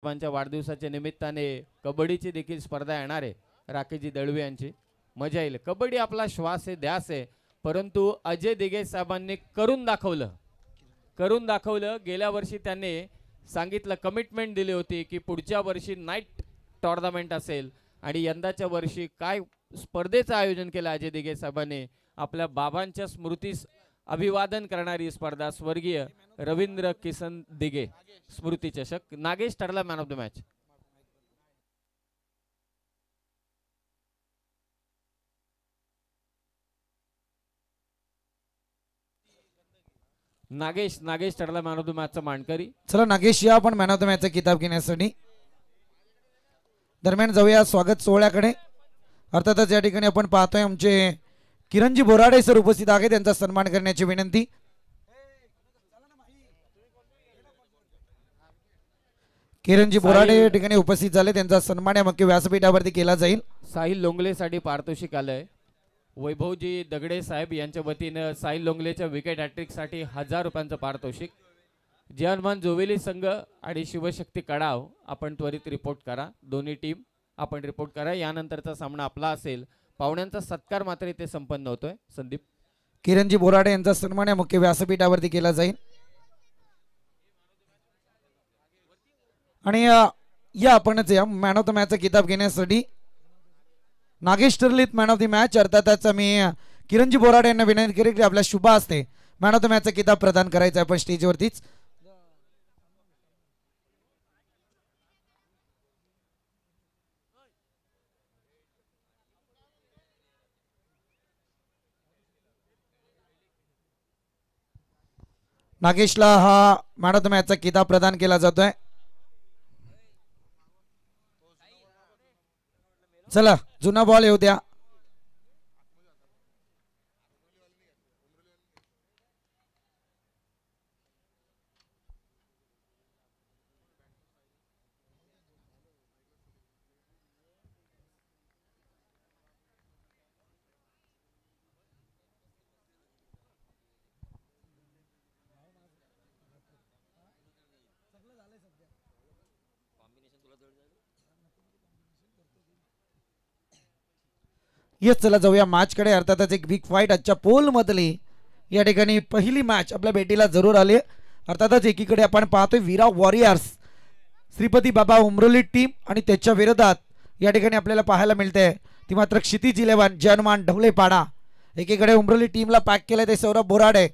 बाबांच्या वाढदिवसाच्या निमित्ताने कबड्डीची देखील स्पर्धा येणार आहे. राकेशजी दळवे यांची मजा येईल. कबड्डी आपला श्वास आहे, ध्यास आहे, परंतु अजय दिघे साहेबांनी करून दाखवलं. गेल्या वर्षी त्यांनी सांगितलं, कमिटमेंट दिली होती की पुढच्या वर्षी नाईट टुर्नामेंट असेल आणि यंदाच्या वर्षी काय स्पर्धेचं आयोजन केलं अजय दिघे साहेबांनी. आपल्या बाबांच्या स्मृतीस अभिवादन करणारी स्पर्धा, स्वर्गीय रवींद्र किसन दिघे स्मृती चषक. नागेश ठरला man of the match. Nagesh ठरला मॅन ऑफ द मॅचचा मानकरी. चला नागेश या आपण मॅन ऑफ द मॅचचा किताब घेण्यासाठी. दरम्यान जाऊया स्वागत सोहळ्याकडे. अर्थातच या ठिकाणी आपण पाहतोय आमचे किरणजी बोराडे सर उपस्थित आहे, त्यांचा सन्मान करण्याची विनंती. किरणजी बोराडे या ठिकाणी उपस्थित झाले, त्यांचा सन्मान या मुख्य व्यासपीठावरती केला जाईल. साहिल लोंगलेसाठी पारितोषिक आलंय. वैभवजी दगडे साहेब यांच्या वतीनं साहिल लोंगलेच्या विकेट हॅट्रिक साठी 1000 रुपयांचं पारितोषिक. जे हनुमान जोवेली संघ आणि शिवशक्ती कडाव आपण त्वरित रिपोर्ट करा. दोन्ही टीम आपण रिपोर्ट करा. यानंतरचा सामना आपला असेल. पाहुण्यांचा सत्कार मात्र इथे संपन्न होतोय. संदीप किरणजी बोराडे यांचा सन्मान या मुख्य व्यासपीठावरती केला जाईल. आणि या आपणच या मॅन ऑफ द मॅचचा किताब घेण्यासाठी नागेश ठरलीत मॅन ऑफ द मॅच. अर्थातच मी किरणजी बोराडे यांना विनंती करेन की आपल्या शुभ हस्ते मॅन ऑफ द मॅचचा किताब प्रदान करायचा आपण स्टेजवरतीच. नागेशला हा मॅन ऑफ द मॅचचा किताब प्रदान केला जातोय. चला जुना बॉल येऊ द्या. येस चला जाऊया मॅच कडे. अर्थातच एक बिग फाईट आजच्या पोल मधली या ठिकाणी पहिली मॅच आपल्या भेटीला जरूर आली. अर्थातच एकीकडे आपण पाहतोय वीरा वॉरियर्स श्रीपती बाबा उमरोली टीम आणि त्याच्या विरोधात या ठिकाणी आपल्याला पाहायला मिळते ती मात्र क्षितिज 11 जनमान ढवळेपाडा. एकीकडे उमरोली टीमला पॅक केलं ते सौरभ बोराडे.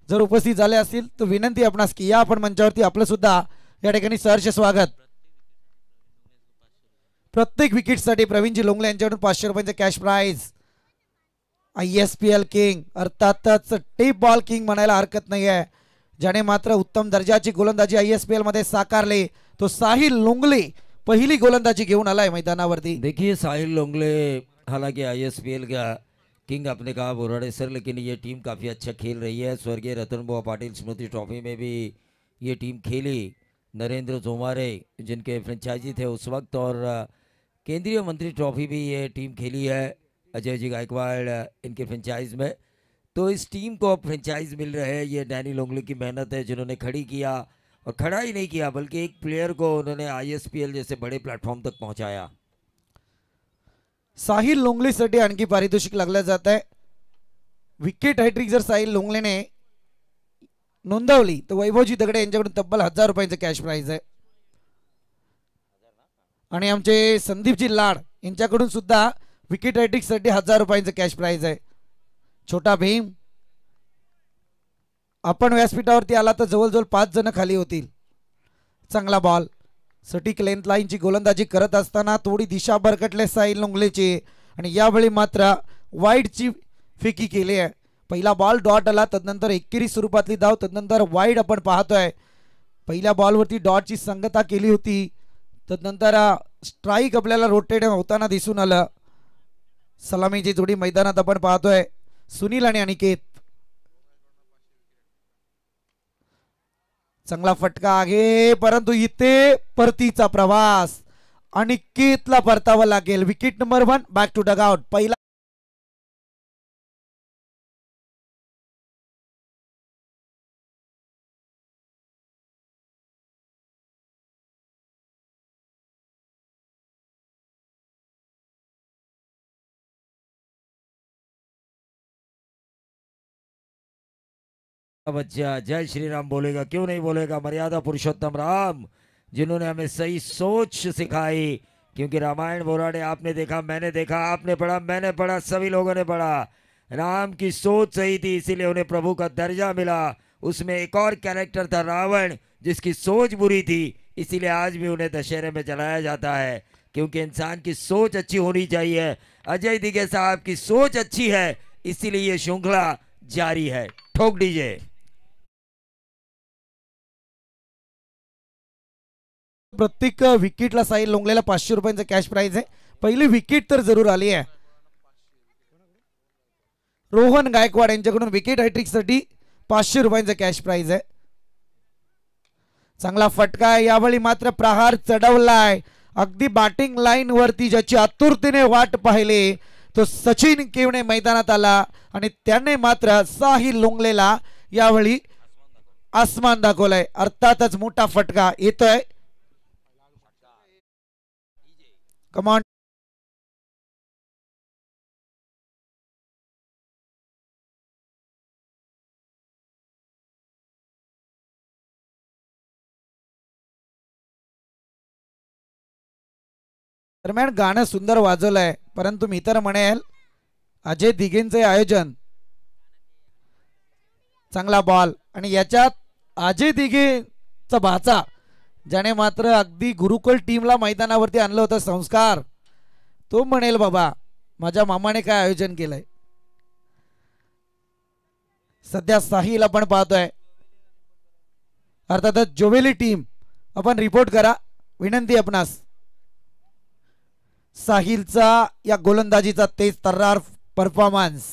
जर उपस्थित झाले असतील तर विनंती आपणास की या आपण मंचावरती आपलं सुद्धा या ठिकाणी सहर्ष स्वागत. प्रत्येक विकेटसाठी प्रवीणजी लोंगले यांच्याकडून 500 रुपयांचे कॅश प्राइज. ISPL किंग अर्थातच टेप बॉल किंग म्हणायला हरकत नाही आहे. ज्याने मात्र उत्तम दर्जाची गोलंदाजी ISPL मध्ये साकारली तो साहिल लोंगले पहली गोलंदाजी घेऊन आलाय मैदानावरती. देखिए साहिल लोंगले हालांकि ISPL का किंग आपने कहा बोराडे सर, लेकिन ये टीम काफ़ी अच्छा खेल रही है. स्वर्गीय रतन बुआ पाटिल स्मृति ट्रॉफी में भी ये टीम खेली. नरेंद्र जोमारे जिनके फ्रेंचाइजी थे उस वक्त, और केंद्रीय मंत्री ट्रॉफी भी ये टीम खेली है. अजय जी गायकवाड़ इनके फ्रेंचाइज में. तो इस टीम को अब फ्रेंचाइज मिल रहे हैं. ये डैनी लोंगले की मेहनत है जिन्होंने खड़ी किया, और खड़ा ही नहीं किया बल्कि एक प्लेयर को उन्होंने ISPL जैसे बड़े प्लेटफॉर्म तक पहुंचाया. साहिल लोंगलेसाठी आणखी पारितोषिक लागलं जात आहे. विकेट हॅट्रिक जर साहिल लोंगलेने नोंदवली तर वैभवजी दगडे यांच्याकडून तब्बल 1000 रुपयांचं कॅश प्राइज आहे. आणि आमचे संदीपजी लाड यांच्याकडून सुद्धा विकेट हॅट्रिक साठी 1000 रुपयांचं कॅश प्राइज आहे. छोटा भीम आपण व्यासपीठावरती आला तर जवळजवळ 5 जण खाली होतील. चांगला बॉल सटीक लेंथ लाईनची गोलंदाजी करत असताना थोडी दिशा भरकटले साहिल लोंगलेची, आणि यावेळी मात्र वाईडची फेकी केली आहे. पहिला बॉल डॉट आला, तदनंतर एकेरी स्वरूपातली धाव, तदनंतर वाईड आपण पाहतोय. पहिल्या बॉलवरती डॉटची संगता केली होती, तदनंतर स्ट्राईक आपल्याला रोटेट होताना दिसून आलं. सलामीची जोडी मैदानात आपण पाहतोय सुनील आणि अनिकेत. चांगला फटका आहे, परंतु इथे परतीचा प्रवास अनिकेतला परतावा लागेल. Wicket number 1 back to dugout. पहिला बच्चा जय श्री राम बोलेगा, क्यों नहीं बोलेगा। मर्यादा पुरुषोत्तम राम जिन्होंने हमें सही सोच सिखाई, क्योंकि रामायण बोराड़े आपने देखा, मैंने देखा, आपने पढ़ा, मैंने पढ़ा, सभी लोगों ने पढ़ा। राम की सोच सही थी, इसीलिए उन्हें प्रभु का दर्जा मिला। उसमें एक और कैरेक्टर था रावण, जिसकी सोच बुरी थी, इसीलिए आज भी उन्हें दशहरे में जलाया जाता है, क्योंकि इंसान की सोच अच्छी होनी चाहिए। अजय दिगे साहब की सोच अच्छी है, इसीलिए ये श्रृंखला जारी है। ठोक दीजिए। प्रत्येक विकेटला साहिल लोंगलेला 500 रुपयांचं कॅश प्राइज आहे. पहिली विकेट तर जरूर आली आहे. रोहन गायकवाड यांच्याकडून विकेट हॅट्रिक साठी 500 रुपयांचं कॅश प्राइज आहे. चांगला फटका आहे. यावेळी मात्र प्रहार चढवलाय. अगदी बॅटिंग लाईन वरती ज्याची आतुरतेने वाट पाहिली तो सचिन केवणे मैदानात आला आणि त्याने मात्र साहिल लोंगलेला यावेळी आसमान दाखवलाय. अर्थातच मोठा फटका येतोय. कमान दरम्यान गाणं सुंदर वाजवलंय, परंतु मी तर म्हणेल अजय दिघेंचे आयोजन. चांगला बॉल आणि याच्यात अजय दिघेचा भाचा ज्याने मात्र अगदी गुरुकुल टीमला मैदानावरती आणलं होतं संस्कार, तो म्हणेल बाबा माझ्या मामाने काय आयोजन केलंय. सध्या साहिल आपण पाहतोय. अर्थातच जोवेली टीम आपण रिपोर्ट करा विनंती आपणास. साहिलचा या गोलंदाजीचा तेज तर्रार परफॉर्मन्स.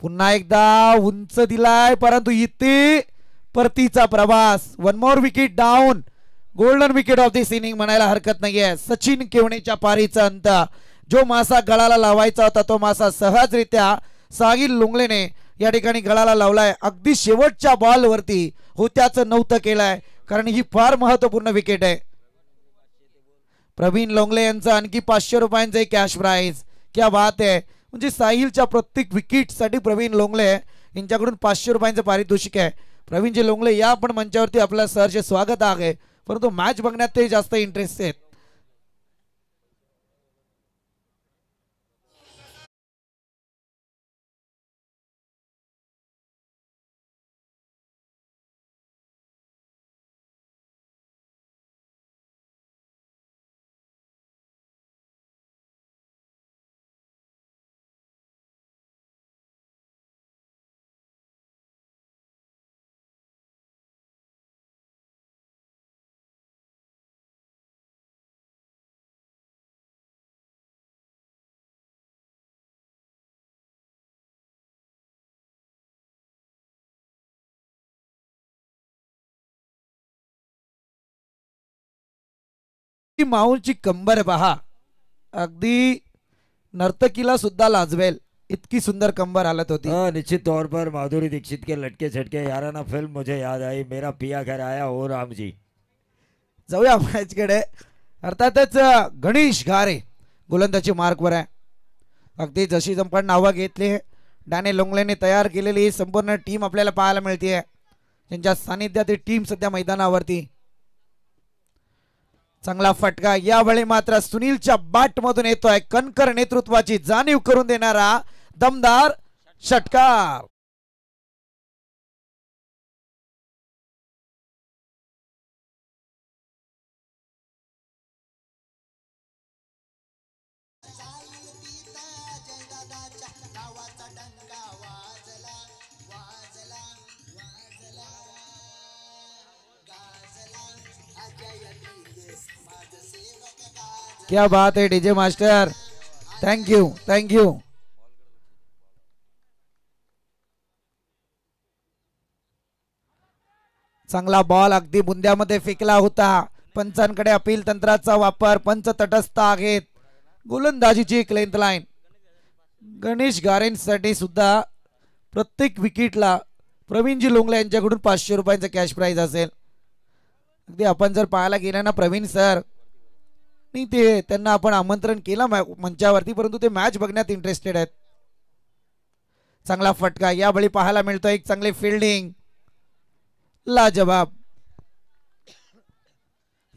पुन्हा एकदा उंच दिलाय, परंतु इथे परतीचा प्रवास. One more wicket down. Golden wicket of this inning म्हणायला हरकत नाहीये. सचिन केवणेच्या पारीचा अंत. जो मासा गळाला लावायचा होता तो मासा सहजरित्या साहिल लोंगलेने या ठिकाणी गळाला लावलाय. अगदी शेवटच्या बॉल वरती होत्याचं नव्हतं केलंय, कारण ही फार महत्वपूर्ण विकेट आहे. प्रवीण लोंगले यांचं आणखी 500 रुपयांचे कॅश प्राइज. क्या बात आहे. म्हणजे साहिलच्या प्रत्येक विकेट साठी प्रवीण लोंगले यांच्याकडून 500 रुपयांचं पारितोषिक आहे. प्रवीणजी लोंगले या आपण मंचावरती आपल्या सहर्ष स्वागत आहे, परंतु मॅच बघण्यात ते जास्त इंटरेस्ट आहेत. माऊलची कंबर पहा, अगदी नर्तकीला सुद्धा लाजवेल इतकी सुंदर कंबर हालत होती. निश्चित तौर पर माधुरी दीक्षित के लटके झटके याराना फिल्म मुझे याद आई. मेरा पिया घर आया हो राम जी. जाऊया मॅच कडे. अर्थातच गणेश घारे गोलंदाजी मार्कवर आहे. अगदी जशी आपण नावं घेतली डॅने लोंगलेने तयार केलेली संपूर्ण टीम आपल्याला पाहायला मिळते. त्यांच्या सानिध्यात ही टीम सध्या मैदानावरती. चांगला फटका. यावेळी मात्र सुनीलच्या बॅट मधून येतोय कणकर नेतृत्वाची जाणीव करून देणारा दमदार षटकार. क्या बात है DJ master. Thank you thank you. चांगला बॉल अगदी बुंद्यामध्ये फेकला होता. पंचांकडे अपील तंत्राचा वापर. पंच तटस्थ आहेत. गोलंदाजीची एक लेंथ लाईन. गणेश गारेंसाठी सुद्धा प्रत्येक विकेटला प्रवीणजी लोंगले यांच्याकडून 500 रुपयांचा कॅश प्राइज असेल. अगदी आपण जर पाहायला गेलं ना प्रवीण सर नाही, ते त्यांना आपण आमंत्रण केलं मंचावरती, परंतु ते मॅच बघण्यात इंटरेस्टेड आहेत. चांगला फटका यावेळी पाहायला मिळतो, एक चांगली फिल्डिंग, लाजवाब.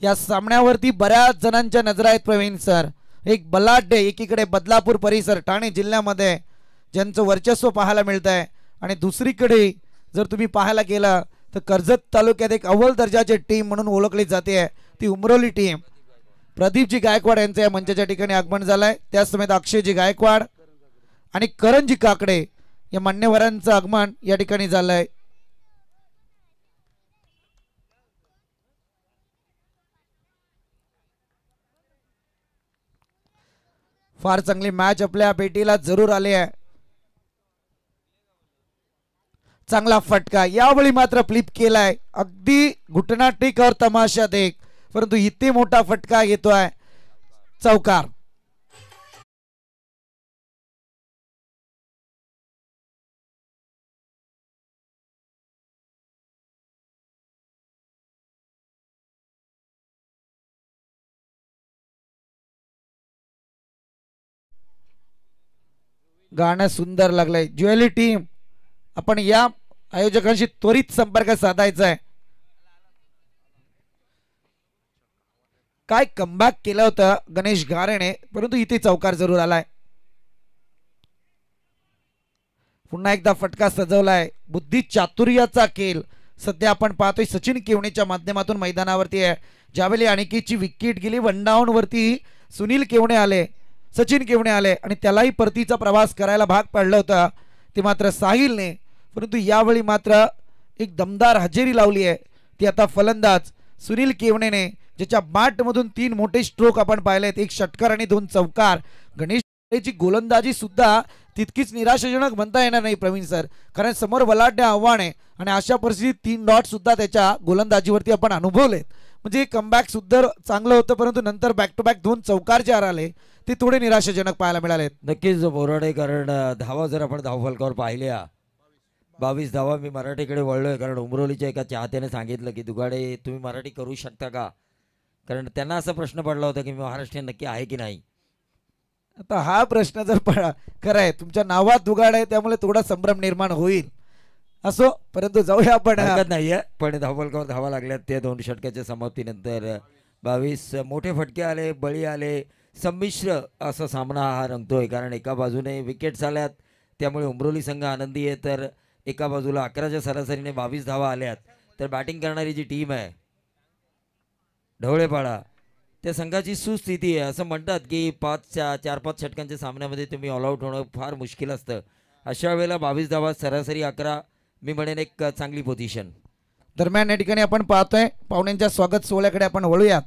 या सामन्यावरती बऱ्याच जणांच्या नजरा आहेत प्रवीण सर. एक बलाढ्य, एकीकडे बदलापूर परिसर ठाणे जिल्ह्यामध्ये ज्यांचं वर्चस्व पाहायला मिळत आहे, आणि दुसरीकडे जर तुम्ही पाहायला गेला तर कर्जत तालुक्यात एक अव्वल दर्जाची टीम म्हणून ओळखली जाते, ती उमरोली टीम. प्रदीपजी गायकवाड यांचं या मंचाच्या ठिकाणी आगमन झालंय, त्यासमेत अक्षयजी गायकवाड आणि करणजी काकडे या मान्यवरांचं आगमन या ठिकाणी झालंय. फार चांगली मॅच आपल्या भेटीला जरूर आली आहे. चांगला फटका यावेळी मात्र फ्लिप केलाय, अगदी घुटना टेक और तमाशा देख, परंतु इथे मोठा फटका येतोय, चौकार. गाणं सुंदर लागलंय. ज्वेलरी टीम, आपण या आयोजकांशी त्वरित संपर्क साधायचा आहे. काय कमबॅक केलं होतं गणेश गारेने, परंतु इथे चौकार जरूर आलाय. पुन्हा एकदा फटका सजवलाय, बुद्धी चातुर्याचा खेळ सध्या आपण पाहतोय सचिन केवणेच्या माध्यमातून मैदानावरती आहे. ज्यावेळी अनिकेतची विकेट गेली, वन डाऊन वरती सुनील केवणे आले, सचिन केवणे आले आणि त्यालाही परतीचा प्रवास करायला भाग पडलं होतं, ते मात्र साहिलने. परंतु यावेळी मात्र एक दमदार हजेरी लावली आहे, ती आता फलंदाज सुनील केवणेने, ज्याच्या बॅटमधून 3 मोठे स्ट्रोक आपण पाहिलेत, 1 षटकार आणि 2 चौकार. गणेशची गोलंदाजी सुद्धा तितकीच निराशाजनक म्हणता येणार नाही प्रवीण सर, कारण समोर बलाढ्य आव्हान आहे आणि अशा परिस्थितीत 3 डॉट सुद्धा त्याच्या गोलंदाजीवरती आपण अनुभवलेत. म्हणजे कमबॅक सुद्धा चांगलं होतं, परंतु नंतर बॅक टू बॅक 2 चौकार जे आले ते थोडे निराशाजनक पाहायला मिळाले. नक्कीच बोराडे, कारण धावा जर आपण धावफलकावर पाहिल्या 22 धावा. मी मराठीकडे वळलोय कारण उमरोलीच्या एका चाहत्याने सांगितलं की दुगाडे तुम्ही मराठी करू शकता का, कारण त्यांना असा प्रश्न पडला होता की महाराष्ट्रीयन नक्की आहे की नाही. आता हा प्रश्न जर खरं आहे, तुमच्या नावात दुगाड आहे त्यामुळे थोडा संभ्रम निर्माण होईल, असो, परंतु जाऊया आपण. हरकत नाहीये, पण धावफलकावर धावा लागल्यात त्या 2 षटकाच्या समाप्तीनंतर. 22 मोठे फटके आले, बळी आले, संमिश्र असा सामना हा रंगतोय, कारण एका बाजूने विकेट्स आल्यात त्यामुळे उमरोली संघ आनंदी आहे, तर एका बाजूला 11च्या सरासरीने 22 धावा आल्यात. तर बॅटिंग करणारी जी टीम आहे ढवळेपाडा, त्या संघाची सुस्थिती आहे. असं म्हणतात की 4-5 षटकांच्या सामन्यामध्ये तुम्ही ऑल आऊट होणं फार मुश्किल असतं. अशा वेळेला 22 धावा, सरासरी 11, मी म्हणेन एक चांगली पोझिशन. दरम्यान या ठिकाणी आपण पाहतोय पाहुण्यांच्या स्वागत सोहळ्याकडे आपण वळूयात.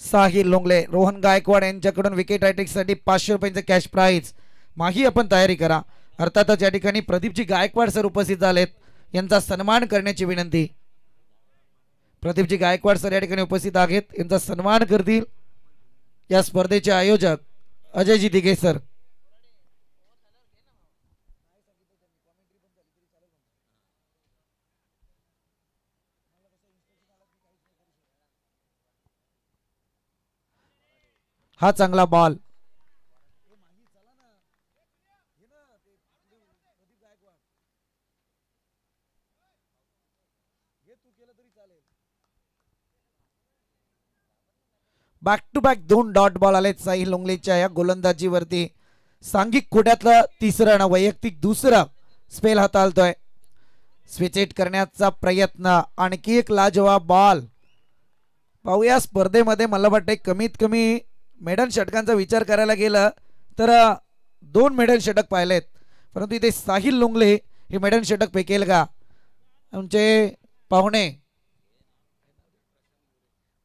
साहिल लोंगले, रोहन गायकवाड यांच्याकडून विकेट हॅट्रिकसाठी 500 रुपयांचे कॅश प्राइज. माही आपण तयारी करा. अर्थातच या ठिकाणी प्रदीपजी गायकवाड सर उपस्थित झालेत, यांचा सन्मान करण्याची विनंती. प्रदीपजी गायकवाड सर या ठिकाणी उपस्थित आहेत, यांचा सन्मान करतील या स्पर्धेचे आयोजक अजयजी दिघे सर. हा चांगला ball, back to back 2 dot ball आले साहिल लोंगलेच्या या गोलंदाजीवरती. सांघिक खोट्यातलं तिसरं आणि वैयक्तिक दुसरं स्पेल हाताळतोय. स्विचेट करण्याचा प्रयत्न, आणखी एक लाजवाब बॉल. पाहूया स्पर्धेमध्ये मला वाटतं कमीत कमी मेडन षटकांचा विचार करायला गेलं तर 2 मेडन षटक पाहिलेत, परंतु इथे साहिल लोंगले हे मेडन षटक फेकेल का. आमचे पाहुणे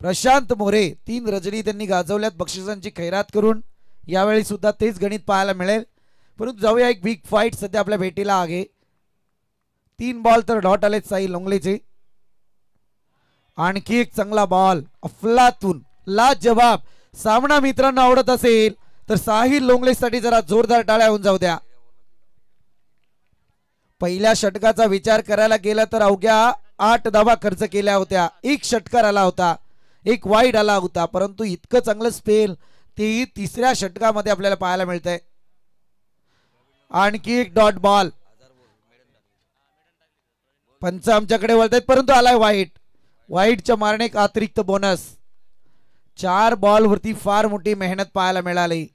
प्रशांत मोरे 3 रजनी त्यांनी गाजवल्यात बक्षिसांची खैरात करून, यावेळी सुद्धा तेच गणित पाहायला मिळेल. परंतु जाऊया एक बिग फाईट सध्या आपल्या भेटीला आहे. 3 बॉल तर डॉट आलेत साहिल लोंगलेचे. आणखी एक चांगला बॉल, अफलातून लाजवाब. सामना मित्रांना आवडत असेल तर साहिल लोंगलेसाठी जरा जोरदार टाळ्या होऊन जाऊ द्या. पहिल्या षटकाचा विचार करायला गेला तर अवघ्या 8 धावा खर्च केल्या होत्या, 1 षटकार आला होता, 1 वाईड आला होता, परंतु इतकं चांगलं स्पेल तेही 3ऱ्या षटकामध्ये आपल्याला पाहायला मिळतंय. आणखी एक डॉट बॉल. पंच आमच्याकडे वळतायत परंतु आलाय वाईट. वाईटच्या मारणे एक अतिरिक्त बोनस. 4 बॉल वरती फार मोठी मेहनत पाहायला मिळाली.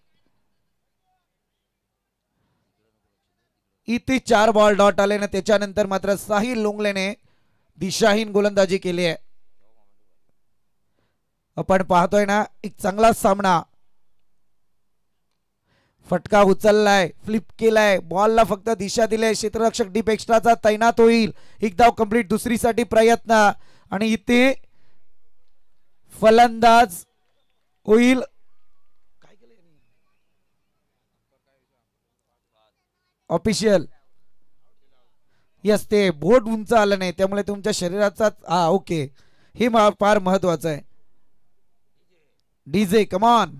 इथे 4 बॉल डॉट आले ना त्याच्यानंतर मात्र साहिल लोंगलेने दिशाहीन गोलंदाजी केली आहे. आपण पाहतोय ना एक चांगला सामना. फटका उचललाय, फ्लिप केलाय, बॉलला फक्त दिशा दिली. क्षेत्ररक्षक डीप एक्स्ट्राचा तैनात होईल. एक धाव कंप्लीट. दुसरीसाठी प्रयत्न आणि इथे फलंदाज होईल. ऑफिशियल यस ते बोट उंच आलं नाही त्यामुळे तुमच्या शरीराचा ओके हे फार महत्वाचं आहे. DJ come on.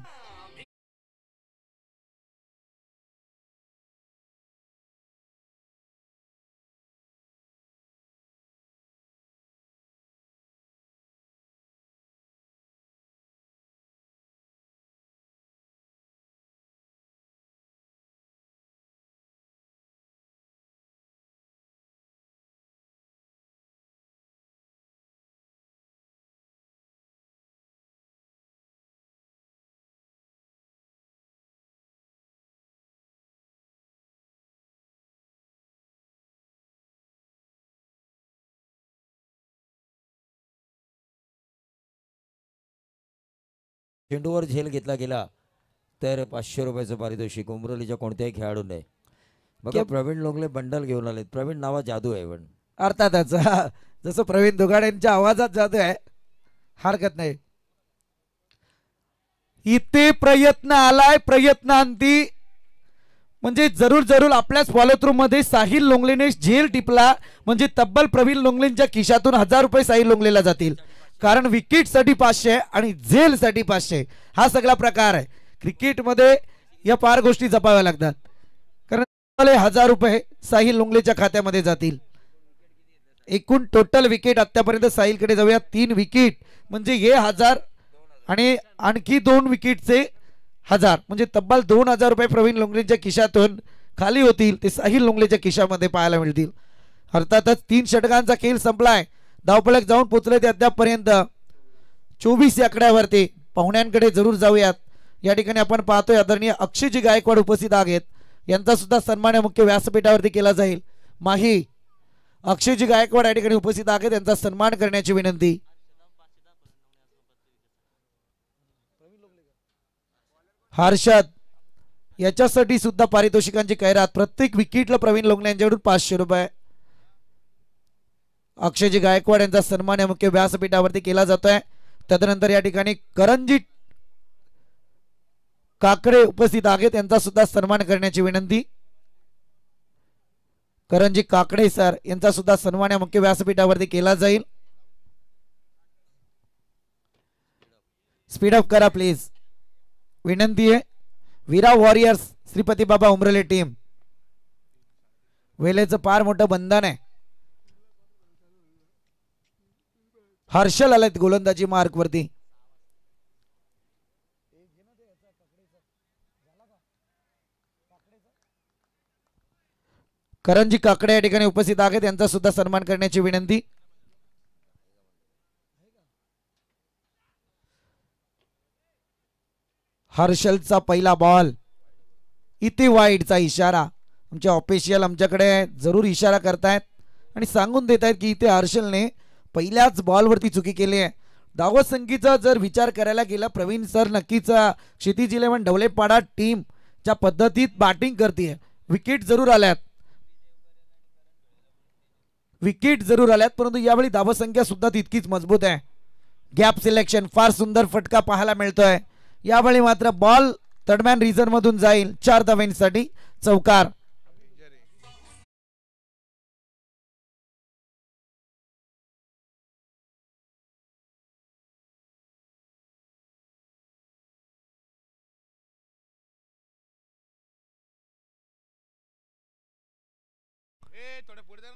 चेंडूवर झेल घेतला गेला तर 500 रुपयाचं पारितोषिक उमरोलीच्या कोणत्याही खेळाडूने. बघा प्रवीण लोंगले बंडल घेऊन आलेत. प्रवीण नावात जादू आहे पण अर्थातच जसं प्रवीण दुगाड यांच्या आवाजात जादू आहे हरकत नाही. इथे प्रयत्न आलाय. प्रयत्नांती म्हणजे जरूर आपल्याच फॉलो थ्रू मध्ये साहिल लोंगलेने झेल टिपला म्हणजे तब्बल प्रवीण लोंगलेंच्या खिशातून 1000 रुपये साहिल लोंगलेला जातील. कारण विकेट साठी 500 आणि झेल साठी 500 हा सगळा प्रकार आहे. क्रिकेटमध्ये या फार गोष्टी जपाव्या लागतात. कारण 1000 रुपये साहिल लोंगलेच्या खात्यामध्ये जातील. एकूण टोटल विकेट आतापर्यंत साहिलकडे जाऊया 3 विकेट म्हणजे हे 1000 आणि आणखी 2 विकेटचे 1000 म्हणजे तब्बल 2000 रुपये प्रवीण लोंगलेंच्या खिशातून खाली होतील. ते साहिल लोंगलेच्या खिशामध्ये पाहायला मिळतील. अर्थातच 3 षटकांचा खेळ संपलाय. धावफलक जाऊन पोहोचले ते अद्यापपर्यंत 24 या आकड्यावरती. पाहुण्यांकडे जरूर जाऊयात. या ठिकाणी आपण पाहतोय आदरणीय अक्षयजी गायकवाड उपस्थित आहेत. यांचा सुद्धा सन्मान मुख्य व्यासपीठावरती केला जाईल. माही अक्षयजी गायकवाड या ठिकाणी उपस्थित आहेत. यांचा सन्मान करण्याची विनंती. हर्षद याच्यासाठी सुद्धा पारितोषिकांची कैरात. प्रत्येक विकेटला प्रवीण लोंगले यांच्याकडून 500 रुपये. अक्षयजी गायकवाड यांचा सन्मान मुख्य व्यासपीठावरती केला जातोय. तदनंतर या ठिकाणी करंजी काकडे उपस्थित आहेत. यांचा सुद्धा सन्मान करण्याची विनंती. करंजी काकडे सर यांचा सुद्धा सन्मान मुख्य व्यासपीठावरती केला जाईल. स्पीड अप करा प्लीज विनंती आहे. वीरा वॉरियर्स श्रीपती बाबा उमरले टीम वेलेचं फार मोठं बंधन आहे. हर्षल आलेत गोलंदाजी मार्क वरती. करंजी काकडे या ठिकाणी उपस्थित आहेत. यांचा सुद्धा सन्मान करण्याची विनंती. हर्षलचा पहिला बॉल इथे वाईडचा इशारा. आमचे ऑफिशियल आमच्याकडे जरूर इशारा करतायत आणि सांगून देत आहेत की इथे हर्षलने पहिल्याच बॉलवरती चुकी केली आहे. धावसंख्येचा जर विचार करायला गेला प्रवीण सर नक्कीच क्षितिज 11 ढवळेपाडा टीम ज्या पद्धतीत बॅटिंग करते. विकेट जरूर आल्यात परंतु यावेळी धावसंख्या सुद्धा तितकीच मजबूत आहे. गॅप सिलेक्शन फार सुंदर फटका पाहायला मिळतोय. यावेळी मात्र बॉल तडम्यान रिझन मधून जाईल 4 धावांसाठी चौकार.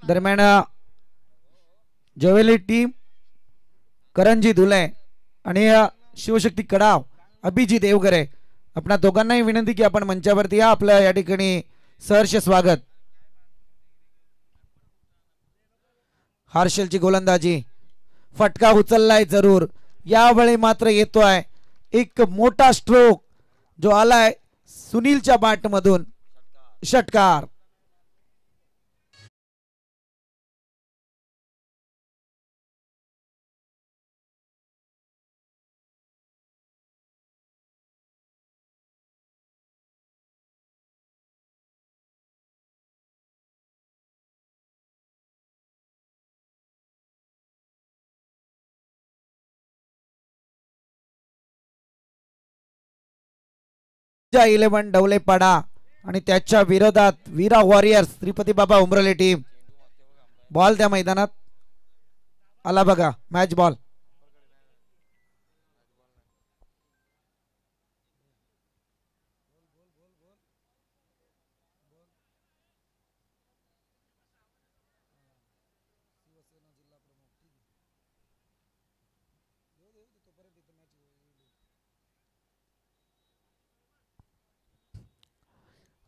दरम्यान ज्वेलरी टीम करंजी धुले आणि शिवशक्ती कडाव अभिजित देवगरे आपणा दोघांनाही विनंती की आपण मंचावरती या. आपल्या या ठिकाणी सहर्ष स्वागत. हर्षलची गोलंदाजी, फटका उचललाय जरूर, यावेळी मात्र येतोय एक मोठा स्ट्रोक जो आलाय सुनीलच्या बॅट मधून. षटकार. इलेव्हन डवलेपाडा आणि त्याच्या विरोधात वीरा वॉरियर्स श्रीपती बाबा उमरले टीम. बॉल त्या मैदानात आला बघा, मॅच बॉल.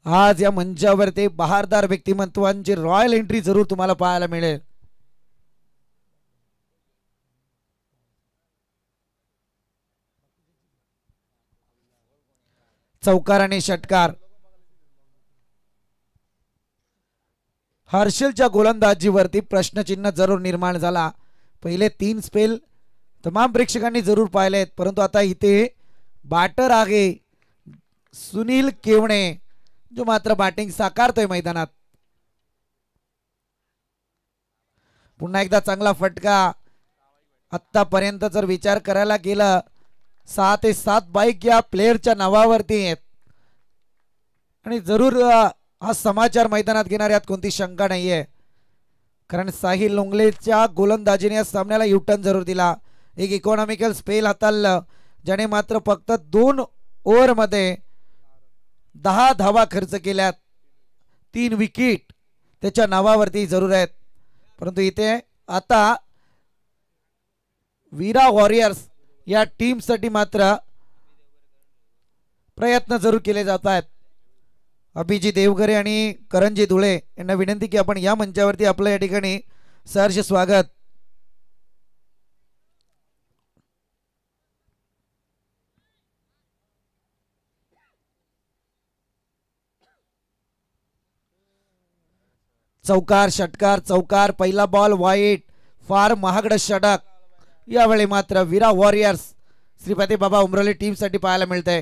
आज या मंचावरती बहारदार व्यक्तिमत्वांची रॉयल एंट्री जरूर तुम्हाला पाहायला मिळेल. चौकार आणि षटकार. हर्षलच्या गोलंदाजीवरती प्रश्नचिन्ह जरूर निर्माण झाला. पहिले 3 स्पेल तमाम प्रेक्षकांनी जरूर पाहिलेत, परंतु आता इथे बॅटर आहे सुनील केवणे जो मात्र बॅटिंग साकारतोय मैदानात. पुन्हा एकदा चांगला फटका. आतापर्यंत जर विचार करायला गेला 6 ते 7 बाईक या प्लेयरच्या नावावरती आहेत आणि जरूर हा समाचार मैदानात घेणाऱ्यात कोणती शंका नाहीये, कारण साहिल लोंगलेच्या गोलंदाजीने या सामन्याला युटर्न जरूर दिला. एक इकॉनॉमिकल स्पेल हाताळलं ज्याने मात्र फक्त 2 ओव्हरमध्ये 10 धावा खर्च केल्यात. 3 विकेट त्याच्या नावावरती जरूर आहेत, परंतु इथे आता वीरा वॉरियर्स या टीमसाठी मात्र प्रयत्न जरूर केले जात आहेत. अभिजी देवघरे आणि करंजी धुळे यांना विनंती की आपण या मंचावरती आपलं या ठिकाणी सहर्ष स्वागत. चौकार षटकार चौकार. पहिला बॉल वाईट, फार महागड षटक यावेळी मात्र वीरा वॉरियर्स श्रीपती बाबा उमरोली टीम साठी पाहायला मिळते.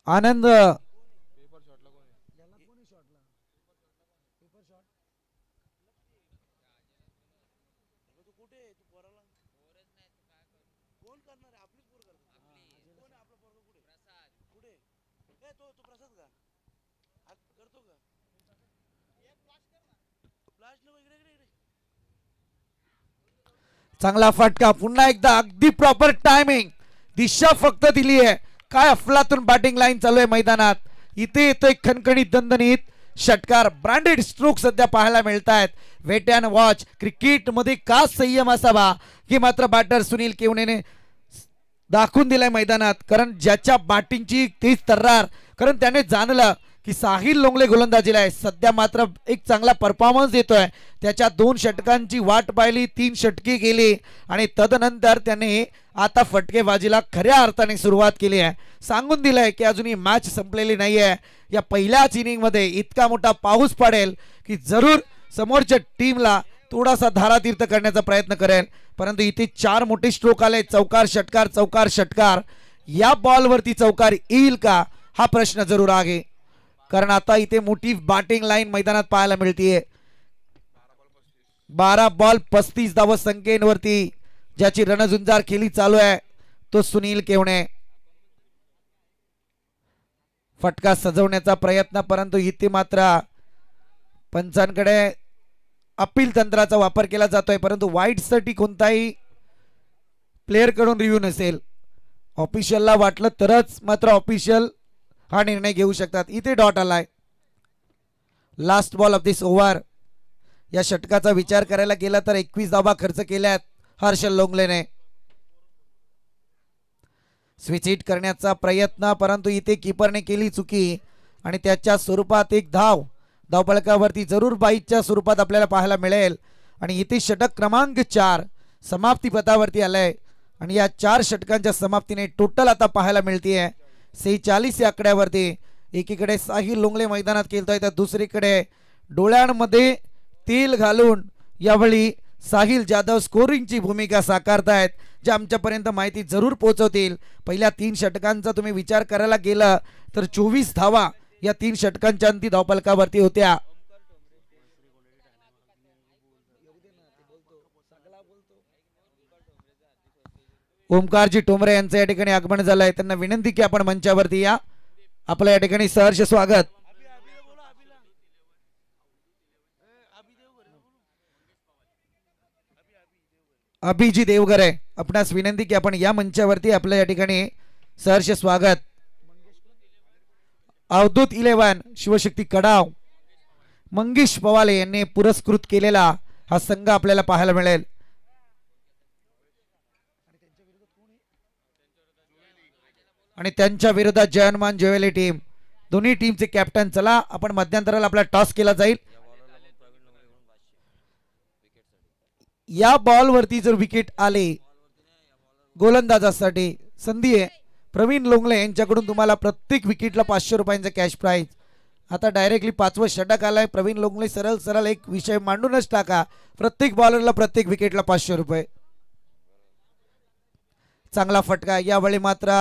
आनंद चांगला फटका. पुन्हा एकदा अगदी प्रॉपर टायमिंग, दिशा फक्त दिली आहे. काय अफलातून बॅटिंग लाईन चालू आहे मैदानात. इथे येतोय खणखणीत दणदणीत षटकार. ब्रँडेड स्ट्रोक सध्या पाहायला मिळत आहेत. Weight and watch. क्रिकेट मध्ये का संयम असावा हे मात्र बॅटर सुनील केवणेने दाखवून दिलाय मैदानात, कारण ज्याच्या बॅटिंगची तेज तर्रार, कारण त्याने जाणलं की साहिल लोंगले गोलंदाजीला आहे. सध्या मात्र एक चांगला परफॉर्मन्स देतोय. त्याच्या 2 षटकांची वाट पाहिली, 3 षटके गेली आणि तदनंतर त्याने आता फटकेबाजीला खऱ्या अर्थाने सुरुवात केली आहे. सांगून दिलंय की अजूनही मॅच संपलेली नाहीये. या पहिल्याच इनिंग मध्ये इतका मोठा पाऊस पडेल की जरूर समोरच्या टीमला थोडासा धारातीर्थ करण्याचा प्रयत्न करेल. परंतु इथे 4 मोठे स्ट्रोक आले. चौकार षटकार चौकार षटकार. या बॉलवरती चौकार येईल का हा प्रश्न जरूर आहे, कारण आता इथे मोठी बॅटिंग लाईन मैदानात पाहायला मिळतीये. 12 बॉल 35 धावा संख्येवरती ज्याची रणझुंजार खेळी चालू आहे तो सुनील केवणे. फटका सजवण्याचा प्रयत्न, परंतु इथे मात्र पंचांकडे अपील तंत्राचा वापर केला जातोय, परंतु वाईट साठी कोणताही प्लेयर कडून रिव्ह्यू नसेल. ऑफिशियलला वाटलं तरच मात्र ऑफिशियल हा निर्णय घेऊ शकतात. इथे डॉट आलाय. Last ball of this over. या षटकाचा विचार करायला गेला तर 21 धावा खर्च केल्यात हर्षल लोंगलेने. स्विच हिट करण्याचा प्रयत्न, परंतु इथे किपरने केली चुकी आणि त्याच्या स्वरूपात एक धावफलकावरती जरूर बाईच्या स्वरूपात आपल्याला पाहायला मिळेल. आणि इथे षटक क्रमांक 4 समाप्ती पथावरती आलाय आणि या 4 षटकांच्या समाप्तीने टोटल आता पाहायला मिळतीये 46 या आकड्यावरती. एकीकडे साहिल लोंगले मैदानात खेळतोय तर दुसरीकडे डोळ्यांमध्ये तेल घालून यावेळी साहिल जाधव स्कोरिंगची भूमिका साकारतायत, जे आमच्यापर्यंत माहिती जरूर पोहोचवतील. पहिल्या 3 षटकांचा तुम्ही विचार करायला गेला तर 24 धावा या 3 षटकांच्या अंती धावफलकावरती होत्या. ओमकारजी टोमरे यांचं या ठिकाणी आगमन झालंय. त्यांना विनंती की आपण मंचावरती या. आपलं या ठिकाणी सहर्ष स्वागत. अभिजी देवगर आहे, आपणास विनंती की आपण या मंचावरती. आपलं या ठिकाणी सहर्ष स्वागत. अवधूत 11 शिवशक्ती कडाव मंगेश पवाले यांनी पुरस्कृत केलेला हा संघ आपल्याला पाहायला मिळेल. आणि त्यांच्या विरोधात जयनमान ज्वेलरी टीम, दोन्ही टीमचे कॅप्टन. चला आपण मध्यंतराला आपला टॉस केला जाईल. या बॉल वरती जर विकेट आले गोलंदाजासाठी संधी आहे प्रवीण लोंगले यांच्याकडून तुम्हाला प्रत्येक विकेटला 500 रुपयांचा कॅश प्राइज. आता डायरेक्टली 5वं षटक आलाय. प्रवीण लोंगले सरळ एक विषय मांडूनच टाका, प्रत्येक बॉलरला प्रत्येक विकेटला 500 रुपये. चांगला फटका. यावेळी मात्र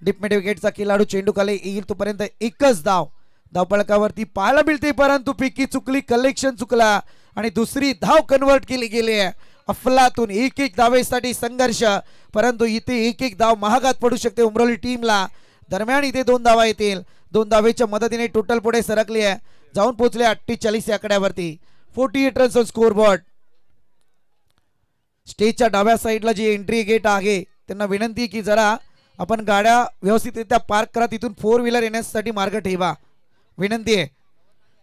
डीप मिड विकेटचा खेळाडू चेंडू खाली येईल तोपर्यंत एकच धावफलकावरती पाहायला मिळते, परंतु पिकी चुकली, कलेक्शन चुकला आणि दुसरी धाव कन्वर्ट केली गेली आहे. अफलातून 1-1 धावेसाठी संघर्ष, परंतु इथे 1-1 धाव महागात पडू शकते उमरोली टीमला. दरम्यान इथे 2 धावा येतील. 2 धावेच्या मदतीने टोटल पुढे सरकली आहे, जाऊन पोहोचले 48 या आकड्यावरती. 48 रन्स ऑन स्कोर बोर्ड. स्टेजच्या डाव्या साईडला जी एंट्री गेट आहे त्यांना विनंती की जरा आपण गाड्या व्यवस्थितरित्या पार्क करा, तिथून 4 व्हीलर येण्यासाठी मार्ग ठेवा, विनंती आहे.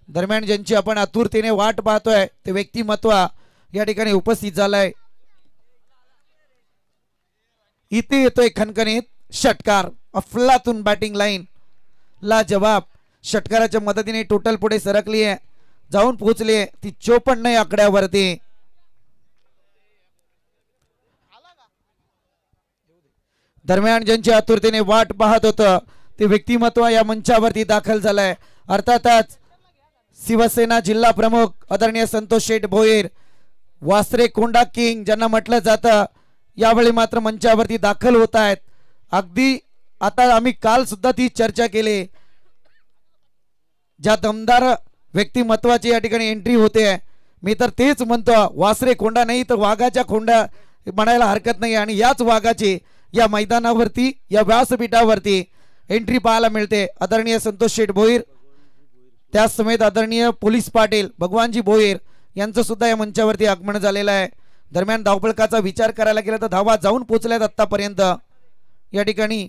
दरम्यान ज्यांची आपण आतुरतेने वाट पाहतोय ते व्यक्तिमत्व या ठिकाणी उपस्थित झालंय. इथे येतोय खणखणीत षटकार. अफलातून बॅटिंग लाईन ला जवाब. षटकाराच्या मदतीने टोटल पुढे सरकली आहे, जाऊन पोहोचली आहे ती 54 या आकड्यावरती. दरम्यान ज्यांची आतुरतेने वाट पाहत होतं ते व्यक्तिमत्व या मंचावरती दाखल झालंय. अर्थातच शिवसेना जिल्हा प्रमुख आदरणीय संतोष शेठ भोईर, वासरे कोंडा किंग ज्यांना म्हटलं जातं, यावेळी मात्र मंचावरती दाखल होत आहेत. अगदी आता आम्ही काल सुद्धा ती चर्चा केली, ज्या दमदार व्यक्तिमत्वाची या ठिकाणी एंट्री होते. मी तर तेच म्हणतो, वासरे कोंडा नाही तर वाघाच्या खोंडा म्हणायला हरकत नाही. आणि याच वाघाची या मैदानावरती, या व्यासपीठावरती एंट्री पाहायला मिळते. आदरणीय संतोष शेठ भोईर, त्याच समेत आदरणीय पोलीस पाटील भगवानजी भोईर यांचं सुद्धा या मंचावरती आगमन झालेलं आहे. दरम्यान धावफलकाचा विचार करायला गेला तर धावा जाऊन पोहोचल्यात आतापर्यंत या ठिकाणी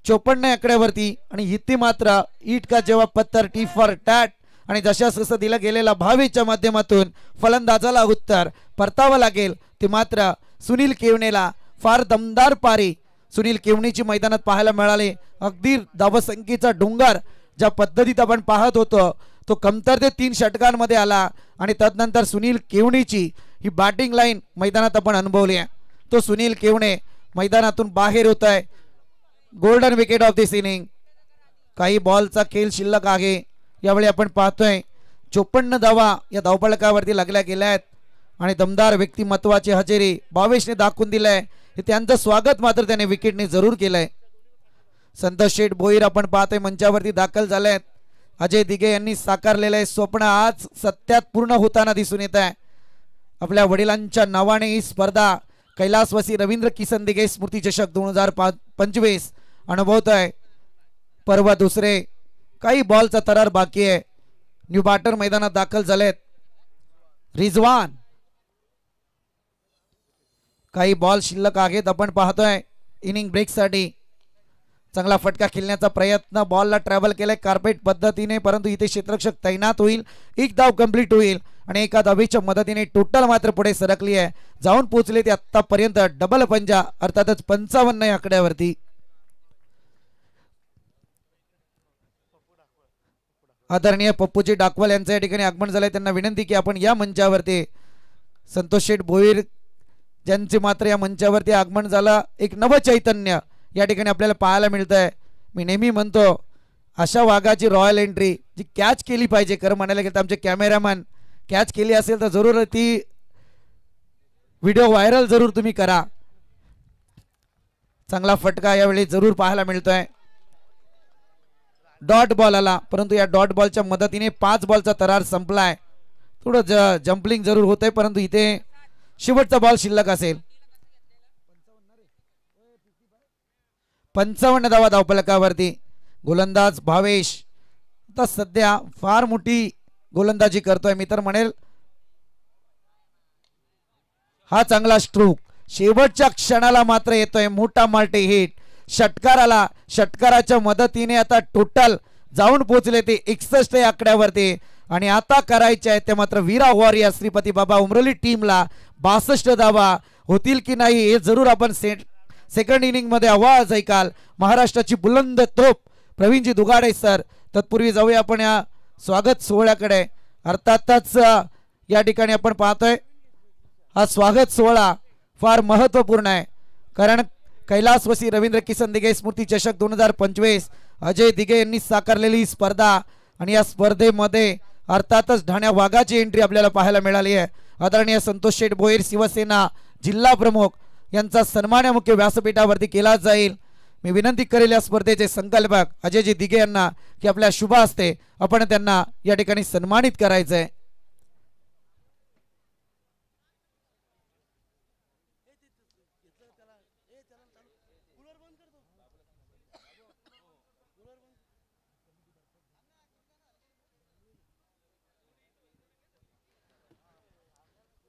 54 आकड्यावरती. आणि इथे मात्र ईट का जवाब पत्तर, टी फॉर टॅट आणि जशास दिला गेलेला भावेच्या माध्यमातून फलंदाजाला उत्तर परतावं लागेल. ते मात्र सुनील केवनेला फार दमदार पारी सुनील केवणेची मैदानात पाहायला मिळाले. अगदी धावसंख्येचा डोंगर ज्या पद्धतीत आपण पाहत होतो तो कमतरते 3 षटकांमध्ये आला आणि तदनंतर सुनील केवणेची ही बॅटिंग लाईन मैदानात आपण अनुभवली आहे. तो सुनील केवणे मैदानातून बाहेर होत आहे. Golden wicket of this inning. काही बॉलचा खेळ शिल्लक आहे. यावेळी आपण पाहतोय 54 धावा या धावफलकावरती लागल्या गेल्या आहेत आणि दमदार व्यक्तिमत्वाची हजेरी भावेशने दाखवून दिलंय. त्यांचं स्वागत मात्र त्याने विकेटने जरूर केलंय. संतोष शेठ भोईर आपण पाहतोय मंचावरती दाखल झालेत. अजय दिघे यांनी साकारलेलं स्वप्न आज सत्यात पूर्ण होताना दिसून येत आहे. आपल्या वडिलांच्या नावाने ही स्पर्धा कैलासवासी रवींद्र किसन दिघे स्मृती चषक 2025 अनुभवत आहे. पर्व दुसरे. काही बॉलचा तरार बाकी आहे. न्यू बॅटर मैदानात दाखल झालेत. रिजवान. काही बॉल शिल्लक आहेत. आपण पाहतोय इनिंग ब्रेक साठी चांगला फटका खेळण्याचा प्रयत्न. बॉलला ट्रॅव्हल केलाय कार्पेट पद्धतीने, परंतु इथे क्षेत्ररक्षक तैनात होईल. 1 धाव कंप्लीट होईल आणि एका धावेच्या मदतीने टोटल मात्र पुढे सरकली आहे. जाऊन पोहोचले ते आतापर्यंत डबल पंजा, अर्थातच 55 या आकड्यावरती. आदरणीय पप्पूजी डाकवाल यांचं या ठिकाणी आगमन झालंय. त्यांना विनंती की आपण या मंचावरती संतोष शेठ भोईर ज्यांचे मात्र या मंचावरती आगमन झालं, एक नवचैतन्य या ठिकाणी आपल्याला पाहायला मिळतंय. मी नेहमी म्हणतो अशा वाघाची रॉयल एंट्री जी कॅच केली पाहिजे. खरं म्हणायला गेलं तर आमचे कॅमेरामॅन कॅच केली असेल तर जरूर ती व्हिडिओ व्हायरल जरूर तुम्ही करा. चांगला फटका यावेळी जरूर पाहायला मिळतोय. डॉट बॉल आला, परंतु या डॉट बॉलच्या मदतीने 5 बॉलचा तरार संपलाय. थोडं जम्पलिंग जरूर होतंय, परंतु इथे शेवटचा बॉल शिल्लक असेल. 55 धावा धावफलकावरती. गोलंदाज भावेश आता सध्या फार मोठी गोलंदाजी करतोय. मी तर म्हणेल हा चांगला स्ट्रोक शेवटच्या क्षणाला मात्र येतोय. मोठा माल्टी हिट षटकाराला, षटकाराच्या मदतीने आता टोटल जाऊन पोहोचले ते 61 या आकड्यावरती. आणि आता करायचे आहे ते मात्र वीरा वॉरियर श्रीपती बाबा उमरोली टीमला 62 धावा होतील की नाही हे जरूर आपण सेकंड इनिंग मध्ये आवाज ऐकाल. महाराष्ट्राची बुलंद तोप प्रवीणजी दुगाडे सर. तत्पूर्वी जाऊया आपण या स्वागत सोहळ्याकडे. अर्थातच या ठिकाणी आपण पाहतोय हा स्वागत सोहळा फार महत्वपूर्ण आहे, कारण कैलासवासी रवींद्र किसन दिघे स्मृती चषक 2025 अजय दिघे यांनी साकारलेली ही स्पर्धा. आणि या स्पर्धेमध्ये अर्थातच ढाण्या वाघाची एंट्री आपल्याला पाहायला मिळाली आहे. आदरणीय संतोष शेठ भोईर शिवसेना जिल्हा प्रमुख यांचा सन्मान या मुख्य व्यासपीठावरती केला जाईल. मी विनंती करेल या स्पर्धेचे संकल्पक अजयजी दिघे यांना की आपल्या शुभ हस्ते आपण त्यांना या ठिकाणी सन्मानित करायचंय.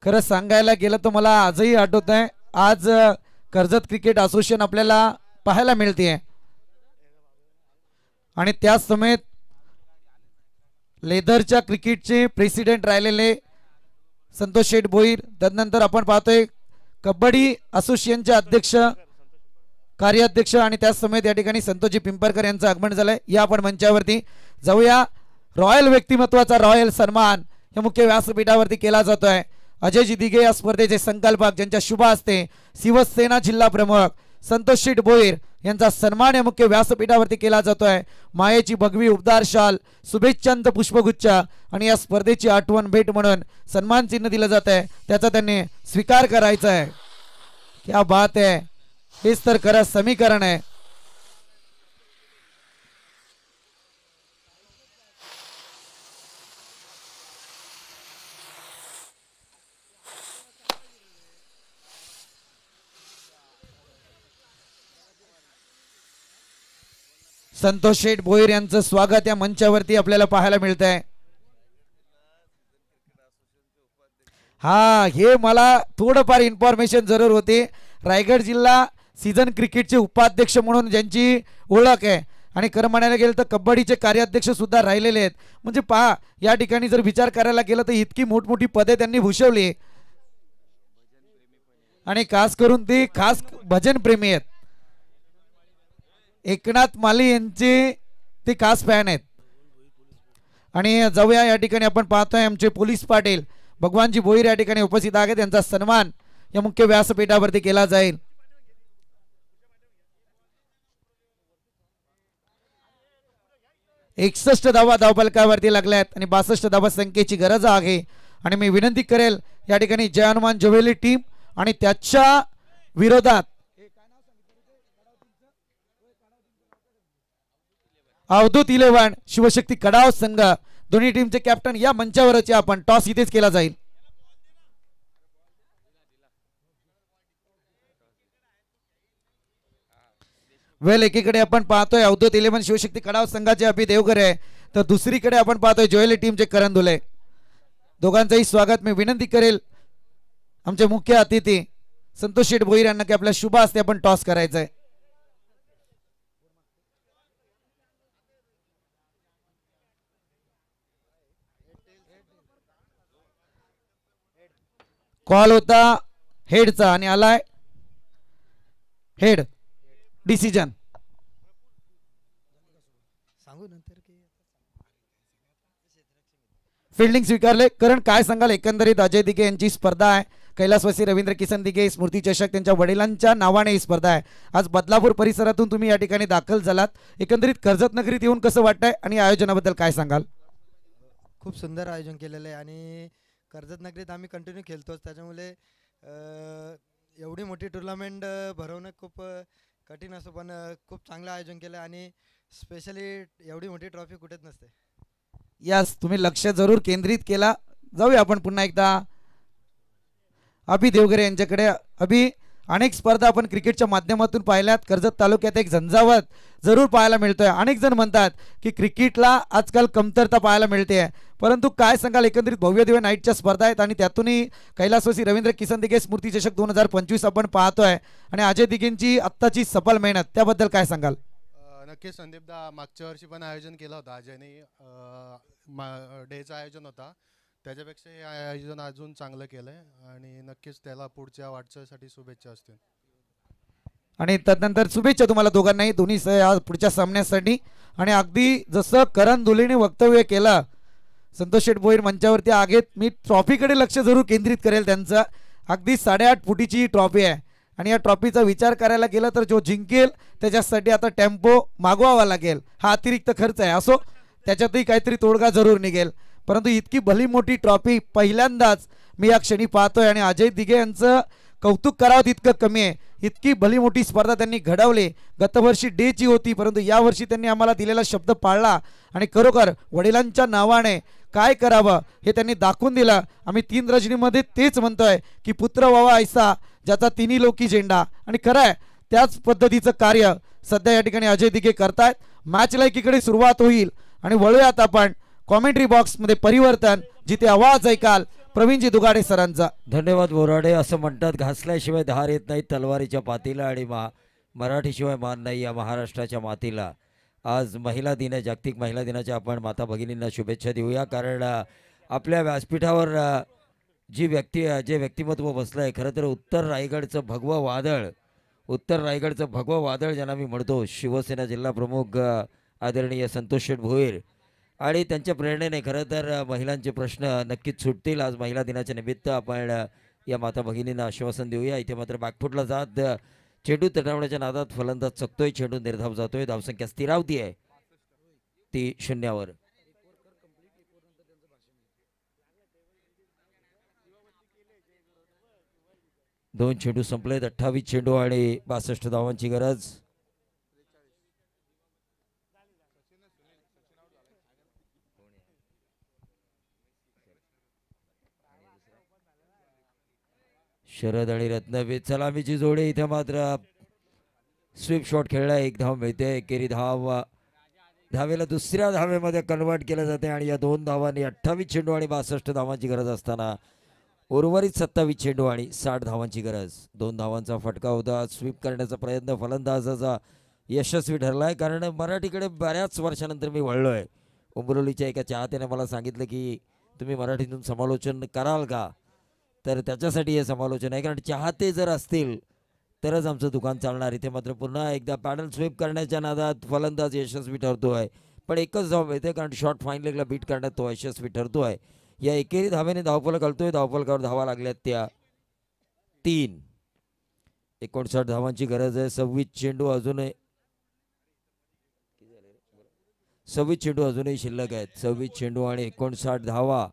खरं सांगायला गेलं तर मला आजही आठवत आहे, आज कर्जत क्रिकेट असोसिएशन आपल्याला पाहायला मिळते आणि त्याच समेत लेदरच्या क्रिकेटचे प्रेसिडेंट राहिलेले संतोष शेठ भोईर. त्यानंतर आपण पाहतोय कबड्डी असोसिएशनचे अध्यक्ष कार्याध्यक्ष आणि त्याच समेत या ठिकाणी संतोषजी पिंपरकर यांचं आगमन झालंय. या आपण मंचावरती जाऊया. रॉयल व्यक्तिमत्वाचा रॉयल सन्मान या मुख्य व्यासपीठावरती केला जातोय. अजयजी दिघे या स्पर्धेचे संकल्पक ज्यांच्या शुभ हस्ते शिवसेना जिल्हा प्रमुख संतोष शेठ भोईर यांचा सन्मान या मुख्य व्यासपीठावरती केला जातोय. मायेची भगवी उबदार शाल, शुभेच्छांत पुष्पगुच्छ आणि या स्पर्धेची आठवण भेट म्हणून सन्मान चिन्ह दिलं जात आहे, त्याचा त्यांनी स्वीकार करायचा आहे. क्या बात आहे, हेच तर खरं समीकरण आहे. संतोष शेठ भोईर यांचं स्वागत या मंचावरती आपल्याला पाहायला मिळत आहे. हा, हे मला थोडंफार इन्फॉर्मेशन जरूर होते. रायगड जिल्हा सीझन क्रिकेटचे उपाध्यक्ष म्हणून ज्यांची ओळख आहे आणि खरं म्हणायला गेलं तर कबड्डीचे कार्याध्यक्ष सुद्धा राहिलेले आहेत. म्हणजे पहा, या ठिकाणी जर विचार करायला गेलं तर इतकी मोठमोठी पदे त्यांनी भूषवली आणि खास करून ते खास भजन प्रेमी आहेत. एकनाथ माली यांचे ते खास फॅन आहेत. आणि जाऊया, या ठिकाणी आपण पाहतोय आमचे पोलीस पाटील भगवानजी भोईर या ठिकाणी उपस्थित आहेत. त्यांचा सन्मान या मुख्य व्यासपीठावरती केला जाईल. एकसष्ट धावा धावफलकावरती लागल्यात आणि 62 धावा संख्येची गरज आहे. आणि मी विनंती करेल या ठिकाणी जय हनुमान ज्वेलरी टीम आणि त्याच्या विरोधात अवधूत 11 शिवशक्ती कडाव संघ दोन्ही टीमचे कॅप्टन या मंचावरच आपण टॉस इथेच केला जाईल. वेल, एकीकडे आपण पाहतोय अवधूत 11 शिवशक्ती कडाव संघाचे अभि देवकर आहे, तर दुसरीकडे आपण पाहतोय ज्वेलरी टीमचे करण धुले. दोघांचंही स्वागत. मी विनंती करेल आमचे मुख्य अतिथी संतोष शेठ भोईर यांना की आपल्या शुभ हस्ते आपण टॉस करायचंय. कॉल होता हेडचा आणि आलाय हेड डिसिजन. फिल्डिंग स्वीकारले. कारण काय सांगाल एकंदरीत अजय दिघे यांची स्पर्धा आहे, कैलासवासी रवींद्र किसन दिघे स्मृती चषक त्यांच्या वडिलांच्या नावाने ही स्पर्धा आहे. आज बदलापूर परिसरातून तुम्ही या ठिकाणी दाखल झालात. एकंदरीत कर्जत नगरीत येऊन कसं वाटतंय आणि आयोजनाबद्दल काय सांगाल? खूप सुंदर आयोजन केलेलं आहे आणि कर्जत नगरीत आम्ही कंटिन्यू खेळतोच, त्याच्यामुळे एवढी मोठी टुर्नामेंट भरवणं खूप कठीण असं, पण खूप चांगलं आयोजन केलं आणि स्पेशली एवढी मोठी ट्रॉफी कुठेच नसते. यास तुम्ही लक्ष जरूर केंद्रित केला. जाऊया आपण पुन्हा एकदा अभि देवगरे यांच्याकडे. अभि, अनेक स्पर्धा आपण क्रिकेटच्या माध्यमातून पाहिल्यात. कर्जत तालुक्यात एक झंझावत जरूर पाहायला मिळतोय. अनेक जण म्हणतात की क्रिकेटला आजकाल कमतरता पाहायला मिळते, परंतु काय सांगाल एकंदरीत भव्य दिव्य नाईटच्या स्पर्धा आहेत आणि त्यातूनही कैलासवासी रवींद्र किसन दिघे स्मृती चषक 2025 आपण पाहतोय आणि अजय दिघेंची आत्ताची सफल मेहनत, त्याबद्दल काय सांगाल? नक्कीच संदीपदा, मागच्या वर्षी पण आयोजन केलं होतं अजयने, डेचं आयोजन होता, त्याच्यापेक्षा हे आयोजन अजून चांगलं केलं आहे आणि नक्कीच त्याला पुढच्या वाटचालीसाठी शुभेच्छा असतील. आणि त्यानंतर शुभेच्छा तुम्हाला दोघांनाही, दोन्ही पुढच्या सामन्यासाठी. आणि अगदी जसं करण दुलेने वक्तव्य केलं, संतोष शेठ भोईर मंचावरती आहेत, मी ट्रॉफीकडे लक्ष जरूर केंद्रित करेल त्यांचं. अगदी 8.5 फुटीची ट्रॉफी आहे आणि या ट्रॉफीचा विचार करायला गेला तर जो जिंकेल त्याच्यासाठी आता टेम्पो मागवावा लागेल, हा अतिरिक्त खर्च आहे. असो, त्याच्यातही काहीतरी तोडगा जरूर निघेल. परंतु इतकी भली मोठी ट्रॉफी पहिल्यांदाच मी या क्षणी पाहतोय आणि अजय दिघे यांचं कौतुक करावं तितकं कमी आहे. इतकी भली मोठी स्पर्धा त्यांनी घडवली. गतवर्षी डेची होती, परंतु यावर्षी त्यांनी आम्हाला दिलेला शब्द पाळला आणि खरोखर वडिलांच्या नावाने काय करावं हे त्यांनी दाखवून दिलं. आम्ही 3 रजनीमध्ये तेच म्हणतोय की पुत्र व्हावा ऐसा ज्याचा तिन्ही लोकी झेंडा, आणि खरं आहे त्याच पद्धतीचं कार्य सध्या या ठिकाणी अजय दिघे करतायत. मॅचला एकीकडे सुरुवात होईल आणि वळूयात आपण कॉमेंट्री बॉक्समध्ये परिवर्तन, जिथे आवाज ऐकाल प्रवीणजी दुगाडे सरांचा. धन्यवाद बोराडे. असं म्हणतात घासल्याशिवाय धार येत नाही तलवारीच्या पातीला, आणि मराठीशिवाय मान नाही या महाराष्ट्राच्या मातीला. आज महिला दिन आहे, जागतिक महिला दिनाच्या आपण माता भगिनींना शुभेच्छा देऊया. कारण आपल्या व्यासपीठावर जे व्यक्तिमत्व बसलं आहे, खरं तर उत्तर रायगडचं भगवं वादळ ज्यांना मी म्हणतो, शिवसेना जिल्हा प्रमुख आदरणीय संतोष शेठ भोईर, आणि त्यांच्या प्रेरणेने खरं तर महिलांचे प्रश्न नक्कीच सुटतील. आज महिला दिनाच्या निमित्त आपण या माता भगिनींना आश्वासन देऊया. इथे मात्र बॅकफुटला जात चेंडू तटवण्याच्या नादात फलंदाज चकतोय, चेंडू निर्धाव जातोय, धावसंख्या स्थिरावती आहे ती 0वर. दोन चेंडू संपलेत, 28 चेंडू आणि 62 धावांची गरज. शरद आणि रत्नवीर सलामीची जोडी. इथे मात्र स्वीप शॉट खेळला, 1 धाव मिळते. एकेरी धावेला दुसऱ्या धावेमध्ये कन्वर्ट केलं जाते आणि या 2 धावांनी 28 चेंडू आणि 62 धावांची गरज असताना उर्वरित 27 चेंडू आणि 60 धावांची गरज. 2 धावांचा फटका होता. स्वीप करण्याचा प्रयत्न फलंदाजाचा यशस्वी ठरलाय. कारण मराठीकडे बऱ्याच वर्षानंतर मी वळलो आहे. उंबरोलीच्या एका चाहत्याने मला सांगितलं की तुम्ही मराठीतून समालोचन कराल का, तर त्याच्यासाठी हे समालोचन आहे. कारण चाहते जर असतील तरच आमचं दुकान चालणार. इथे मात्र पुन्हा एकदा पॅडल स्वीप करण्याच्या नादात फलंदाज यशस्वी ठरतोय, पण एकच धाव मिळते कारण शॉर्ट फाईन लेगला बीट करण्यात तो यशस्वी ठरतोय. या एकेरी धावेने धावफलक घालतोय. धावफलकावर धावा लागल्यात त्या 3. 59 धावांची गरज आहे. 26 चेंडू अजूनही शिल्लक आहेत. 26 चेंडू आणि 59 धावा.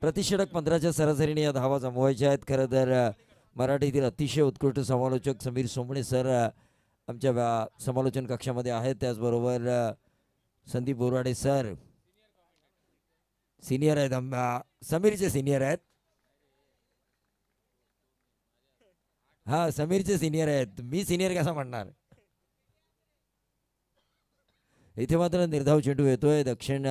प्रतिषेधक 15च्या सरासरीने या धावा जमवायच्या आहेत. खरं तर मराठीतील अतिशय उत्कृष्ट समालोचक समीर सोमणे सर आमच्या समालोचन कक्षामध्ये आहेत. त्याचबरोबर संदीप बोराडे सर सिनियर आहेत, समीरचे सिनियर आहेत. हा, समीरचे सिनियर आहेत, मी सिनियर कसा म्हणणार. इथे मात्र निर्धाव चेंडू येतोय. दक्षिण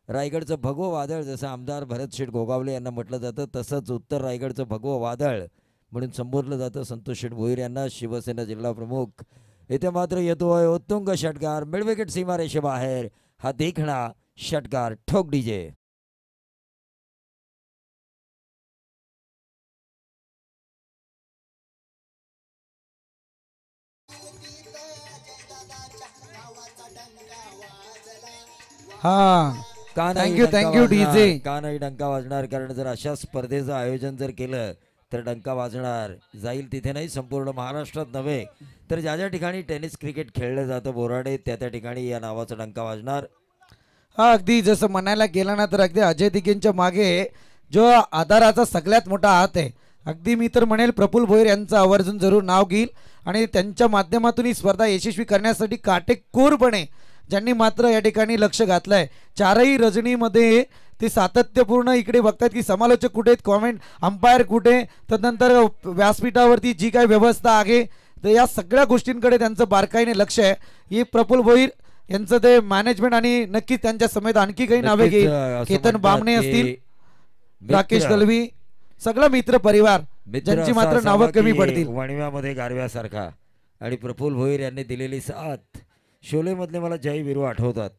रायगडचं भगवं वादळ, जसं आमदार भरत शेठ गोगावले यांना म्हटलं जातं, तसंच उत्तर रायगडचं भगवं वादळ म्हणून संबोधलं जातं संतोष शेठ भोईर यांना, शिवसेना जिल्हा प्रमुख. इथे मात्र येतोय उत्तुंग षटकार, मिडविकेट सीमारेषेबाहेर. हा देखणा षटकार, ठोक डीजे. हा, का नाही Thank you, डंका thank you, वाजणार? DJ. का नाही डंका वाजणार? कारण जर अशा स्पर्धेचं आयोजन जर केलं तर डंका वाजणार. जाईल तिथे नाही, संपूर्ण महाराष्ट्रात नव्हे तर ज्या ज्या ठिकाणी टेनिस क्रिकेट खेळलं जातं बोराडे त्या त्या ठिकाणी या नावाचा डंका वाजणार. हा अगदी जसं म्हणायला गेलं ना तर अगदी अजय दिघेंच्या मागे जो आधाराचा सगळ्यात मोठा हात आहे, अगदी मी तर म्हणेल प्रफुल्ल भोईर यांचं आवर्जून जरूर नाव घेईल आणि त्यांच्या माध्यमातून ही स्पर्धा यशस्वी करण्यासाठी काटेकोरपणे ज्यांनी मात्र या ठिकाणी लक्ष घातलंय. चारही रजनीमध्ये ते सातत्यपूर्ण इकडे बघतात की समालोचक कुठे आहेत, कॉमेंट अंपायर कुठे, तदनंतर व्यासपीठावरती जी काही व्यवस्था आहे तर या सगळ्या गोष्टींकडे त्यांचं बारकाईने लक्ष आहे. ही प्रफुल्ल भोईर यांचं ते मॅनेजमेंट आणि नक्कीच त्यांच्या समेत आणखी काही नावे नक्कीच, घेईल. असं केतन म्हणतात बामणे की असतील, मित्र- राकेश दलवी, सगळं मित्र परिवार मित्र ज्यांची असा मात्र असावा नावं कमी की पडतील. वणव्यामध्ये गारव्यासारखा. आणि प्रफुल्ल भोईर यांनी दिलेली साथ, शोलेमधले मला जय वीरू आठवतात.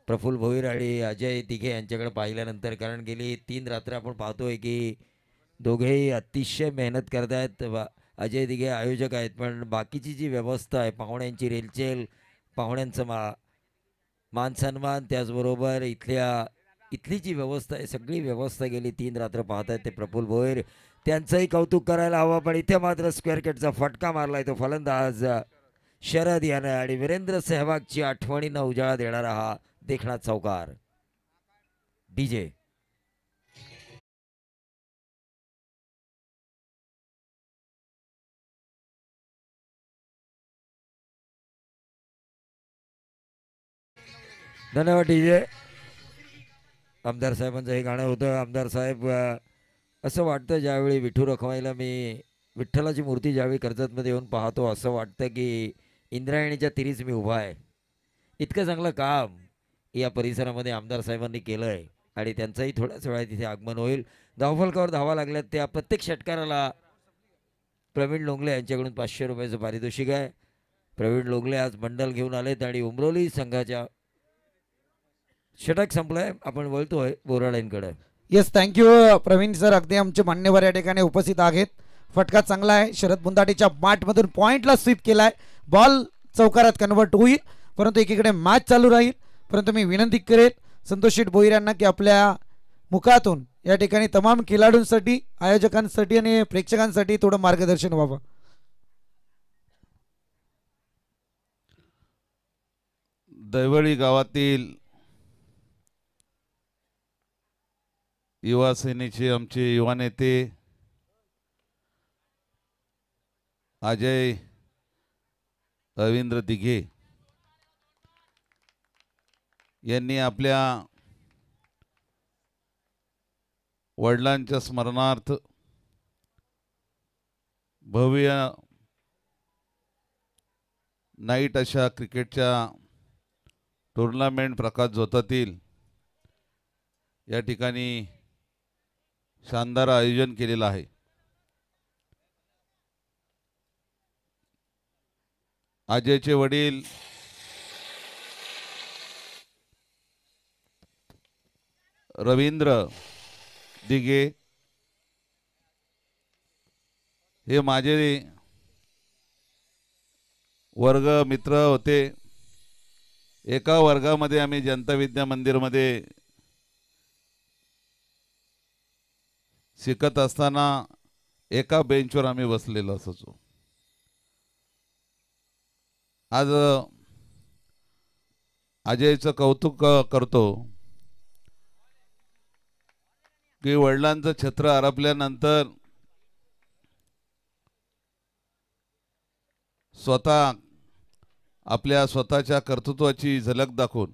प्रफुल्ल भोईर आणि अजय दिघे यांच्याकडे पाहिल्यानंतर, कारण गेली 3 रात्र आपण पाहतोय की दोघेही अतिशय मेहनत करत आहेत. अजय दिघे आयोजक आहेत, पण बाकीची जी व्यवस्था आहे, पाहुण्यांची रेलचेल, पाहुण्यांचं मान सन्मान, त्याचबरोबर इथली जी व्यवस्था आहे, सगळी व्यवस्था गेली 3 रात्र पाहत आहेत ते प्रफुल्ल भोईर. त्यांचंही कौतुक करायला हवं. पण इथे मात्र स्क्वेअर केटचा फटका मारलाय तो फलंदाज शरद यानं आणि वीरेंद्र सेहवागची आठवणींना उजाळा देणारा हा देखणा चौकार. डीजे धन्यवाद डीजे. आमदार साहेबांचं हे गाणं होतं. आमदार साहेब, असं वाटतं ज्यावेळी विठू रखमाईला मी विठ्ठलाची मूर्ती ज्यावेळी कर्जतमध्ये येऊन पाहतो, असं वाटतं की इंद्रायणीच्या तिरीच मी उभा आहे. इतकं चांगलं काम या परिसरामध्ये आमदार साहेबांनी केलं आहे आणि त्यांचंही थोड्याच वेळात तिथे आगमन होईल. धावफलकावर धावा लागल्यात त्या प्रत्येक षटकाराला प्रवीण लोंगले यांच्याकडून 500 रुपयाचं पारितोषिक आहे. प्रवीण लोंगले आज बंडल घेऊन आलेत आणि उमरोली संघाच्या षटक संपलंय. आपण वळतोय बोराड्यांकडे. Yes, thank you Praveen sir. अगदी आमचे मान्यवर या ठिकाणी उपस्थित आहेत. फटका चांगला आहे. शरद बुंदाटीच्या माठमधून पॉइंटला स्वीप केलाय. बॉल चौकारात कन्वर्ट होईल, परंतु एकीकडे मॅच चालू राहील. परंतु मी विनंती करेल संतोष शेठ भोईर यांना की आपल्या मुखातून या ठिकाणी तमाम खेळाडूंसाठी, आयोजकांसाठी आणि प्रेक्षकांसाठी थोडं मार्गदर्शन व्हावं. दैवळी गावातील युवा सेनेचे आमचे युवा नेते अजय रवींद्र दिघे यांनी आपल्या वडिलांच्या स्मरणार्थ भव्य नाईट अशा क्रिकेटच्या टुर्नामेंट प्रकाश झोतातील या ठिकाणी शानदार आयोजन केलेलं आहे. अजयचे वडील रवींद्र दिघे हे माझे वर्ग मित्र होते. एका वर्गामध्ये आम्ही जनता विद्या मंदिरमध्ये शिकत असताना एका बेंचवर आम्ही बसलेलो असायचो. आज अजयचं कौतुक करतो की वडिलांचं छत्र हरपल्यानंतर स्वतः आपल्या स्वतःच्या कर्तृत्वाची झलक दाखवून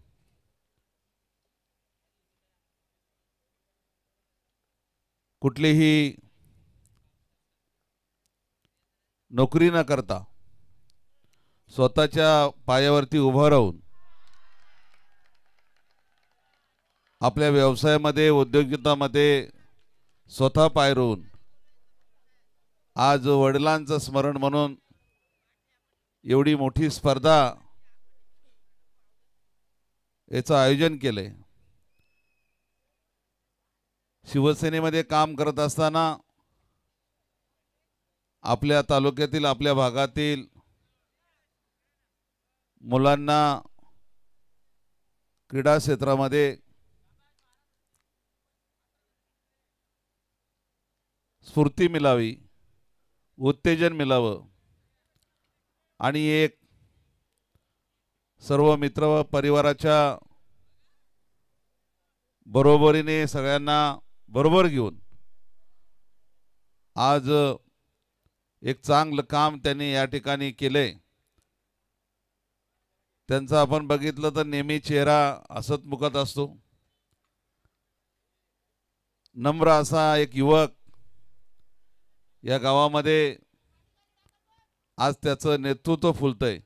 कुठलीही नोकरी न करता स्वतःच्या पायावरती उभं राहून आपल्या व्यवसायामध्ये, उद्योजकतामध्ये स्वतः पाय रोवून आज वडिलांचं स्मरण म्हणून एवढी मोठी स्पर्धा याचं आयोजन केलंय. शिवसेनेमध्ये काम करत असताना आपल्या तालुक्यातील, आपल्या भागातील मुलांना क्रीडा क्षेत्रामध्ये स्फूर्ती मिळावी, उत्तेजन मिळावं आणि एक सर्व मित्र व परिवाराच्या बरोबरीने सगळ्यांना बरोबर घेऊन आज एक चांगलं काम त्यांनी या ठिकाणी केले. त्यांचं आपण बघितलं तर नेहमी चेहरा हसतमुखत असतो. नम्र असा एक युवक या गावामध्ये आज त्याचं नेतृत्व फुलतंय.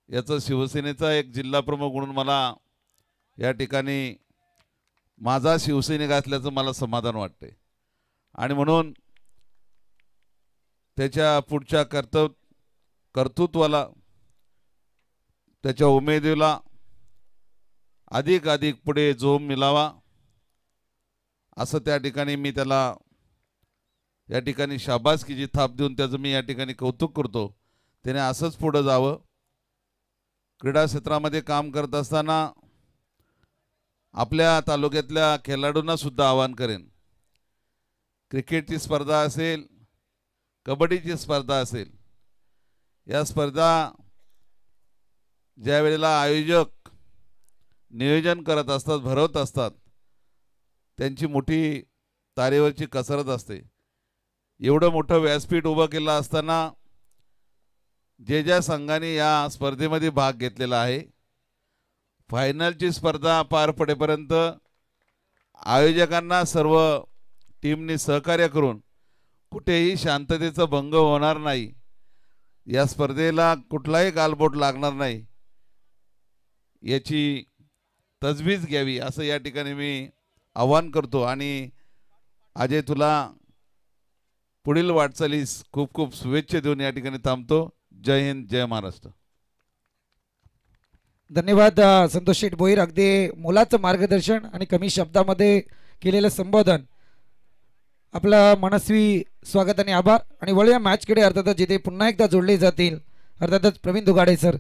याचं शिवसेनेचा एक जिल्हा प्रमुख म्हणून मला या ठिकाणी माझा शिवसैनिक असल्याचं मला समाधान वाटते. आणि म्हणून त्याच्या पुढच्या कर्तृत्वाला, त्याच्या उमेदीला अधिक अधिक पुढे जोम मिळावा असं त्या ठिकाणी मी त्याला या ठिकाणी शाबासकीची थाप देऊन त्याचं मी या ठिकाणी कौतुक करतो. त्याने असंच पुढं जावं. क्रीडा क्षेत्रामध्ये काम करत असताना आपल्या तालुक्यातल्या खेळाडूंना सुद्धा आवाहन करेन, क्रिकेटची स्पर्धा असेल, कबड्डीची स्पर्धा असेल, या स्पर्धा ज्या वेळेला आयोजक नियोजन करत असतात, भरवत असतात, त्यांची मोठी तारेवरची कसरत असते. एवढं मोठं व्यासपीठ उभं केलं असताना ज्या संघाने या स्पर्धेमध्ये भाग घेतलेला आहे, फायनलची स्पर्धा पार पडेपर्यंत आयोजकांना सर्व टीमनी सहकार्य करून कुठेही शांततेचा भंग होणार नाही, या स्पर्धेला कुठलाही गालबोट लागणार नाही, याची तजवीज घ्यावी असं या ठिकाणी मी आवाहन करतो. आणि अजय, तुला पुढील वाटचालीस खूप खूप शुभेच्छा देऊन या ठिकाणी थांबतो. जय हिंद, जय महाराष्ट्र. धन्यवाद संतोष शेठ भोईर. अगदी मोलाचं मार्गदर्शन आणि कमी शब्दामध्ये केलेलं संबोधन. आपलं मनस्वी स्वागत आणि आभार. आणि वळूया मॅचकडे. अर्थातच जिथे पुन्हा एकदा जोडले जातील अर्थातच प्रवीण दुगाडे सर.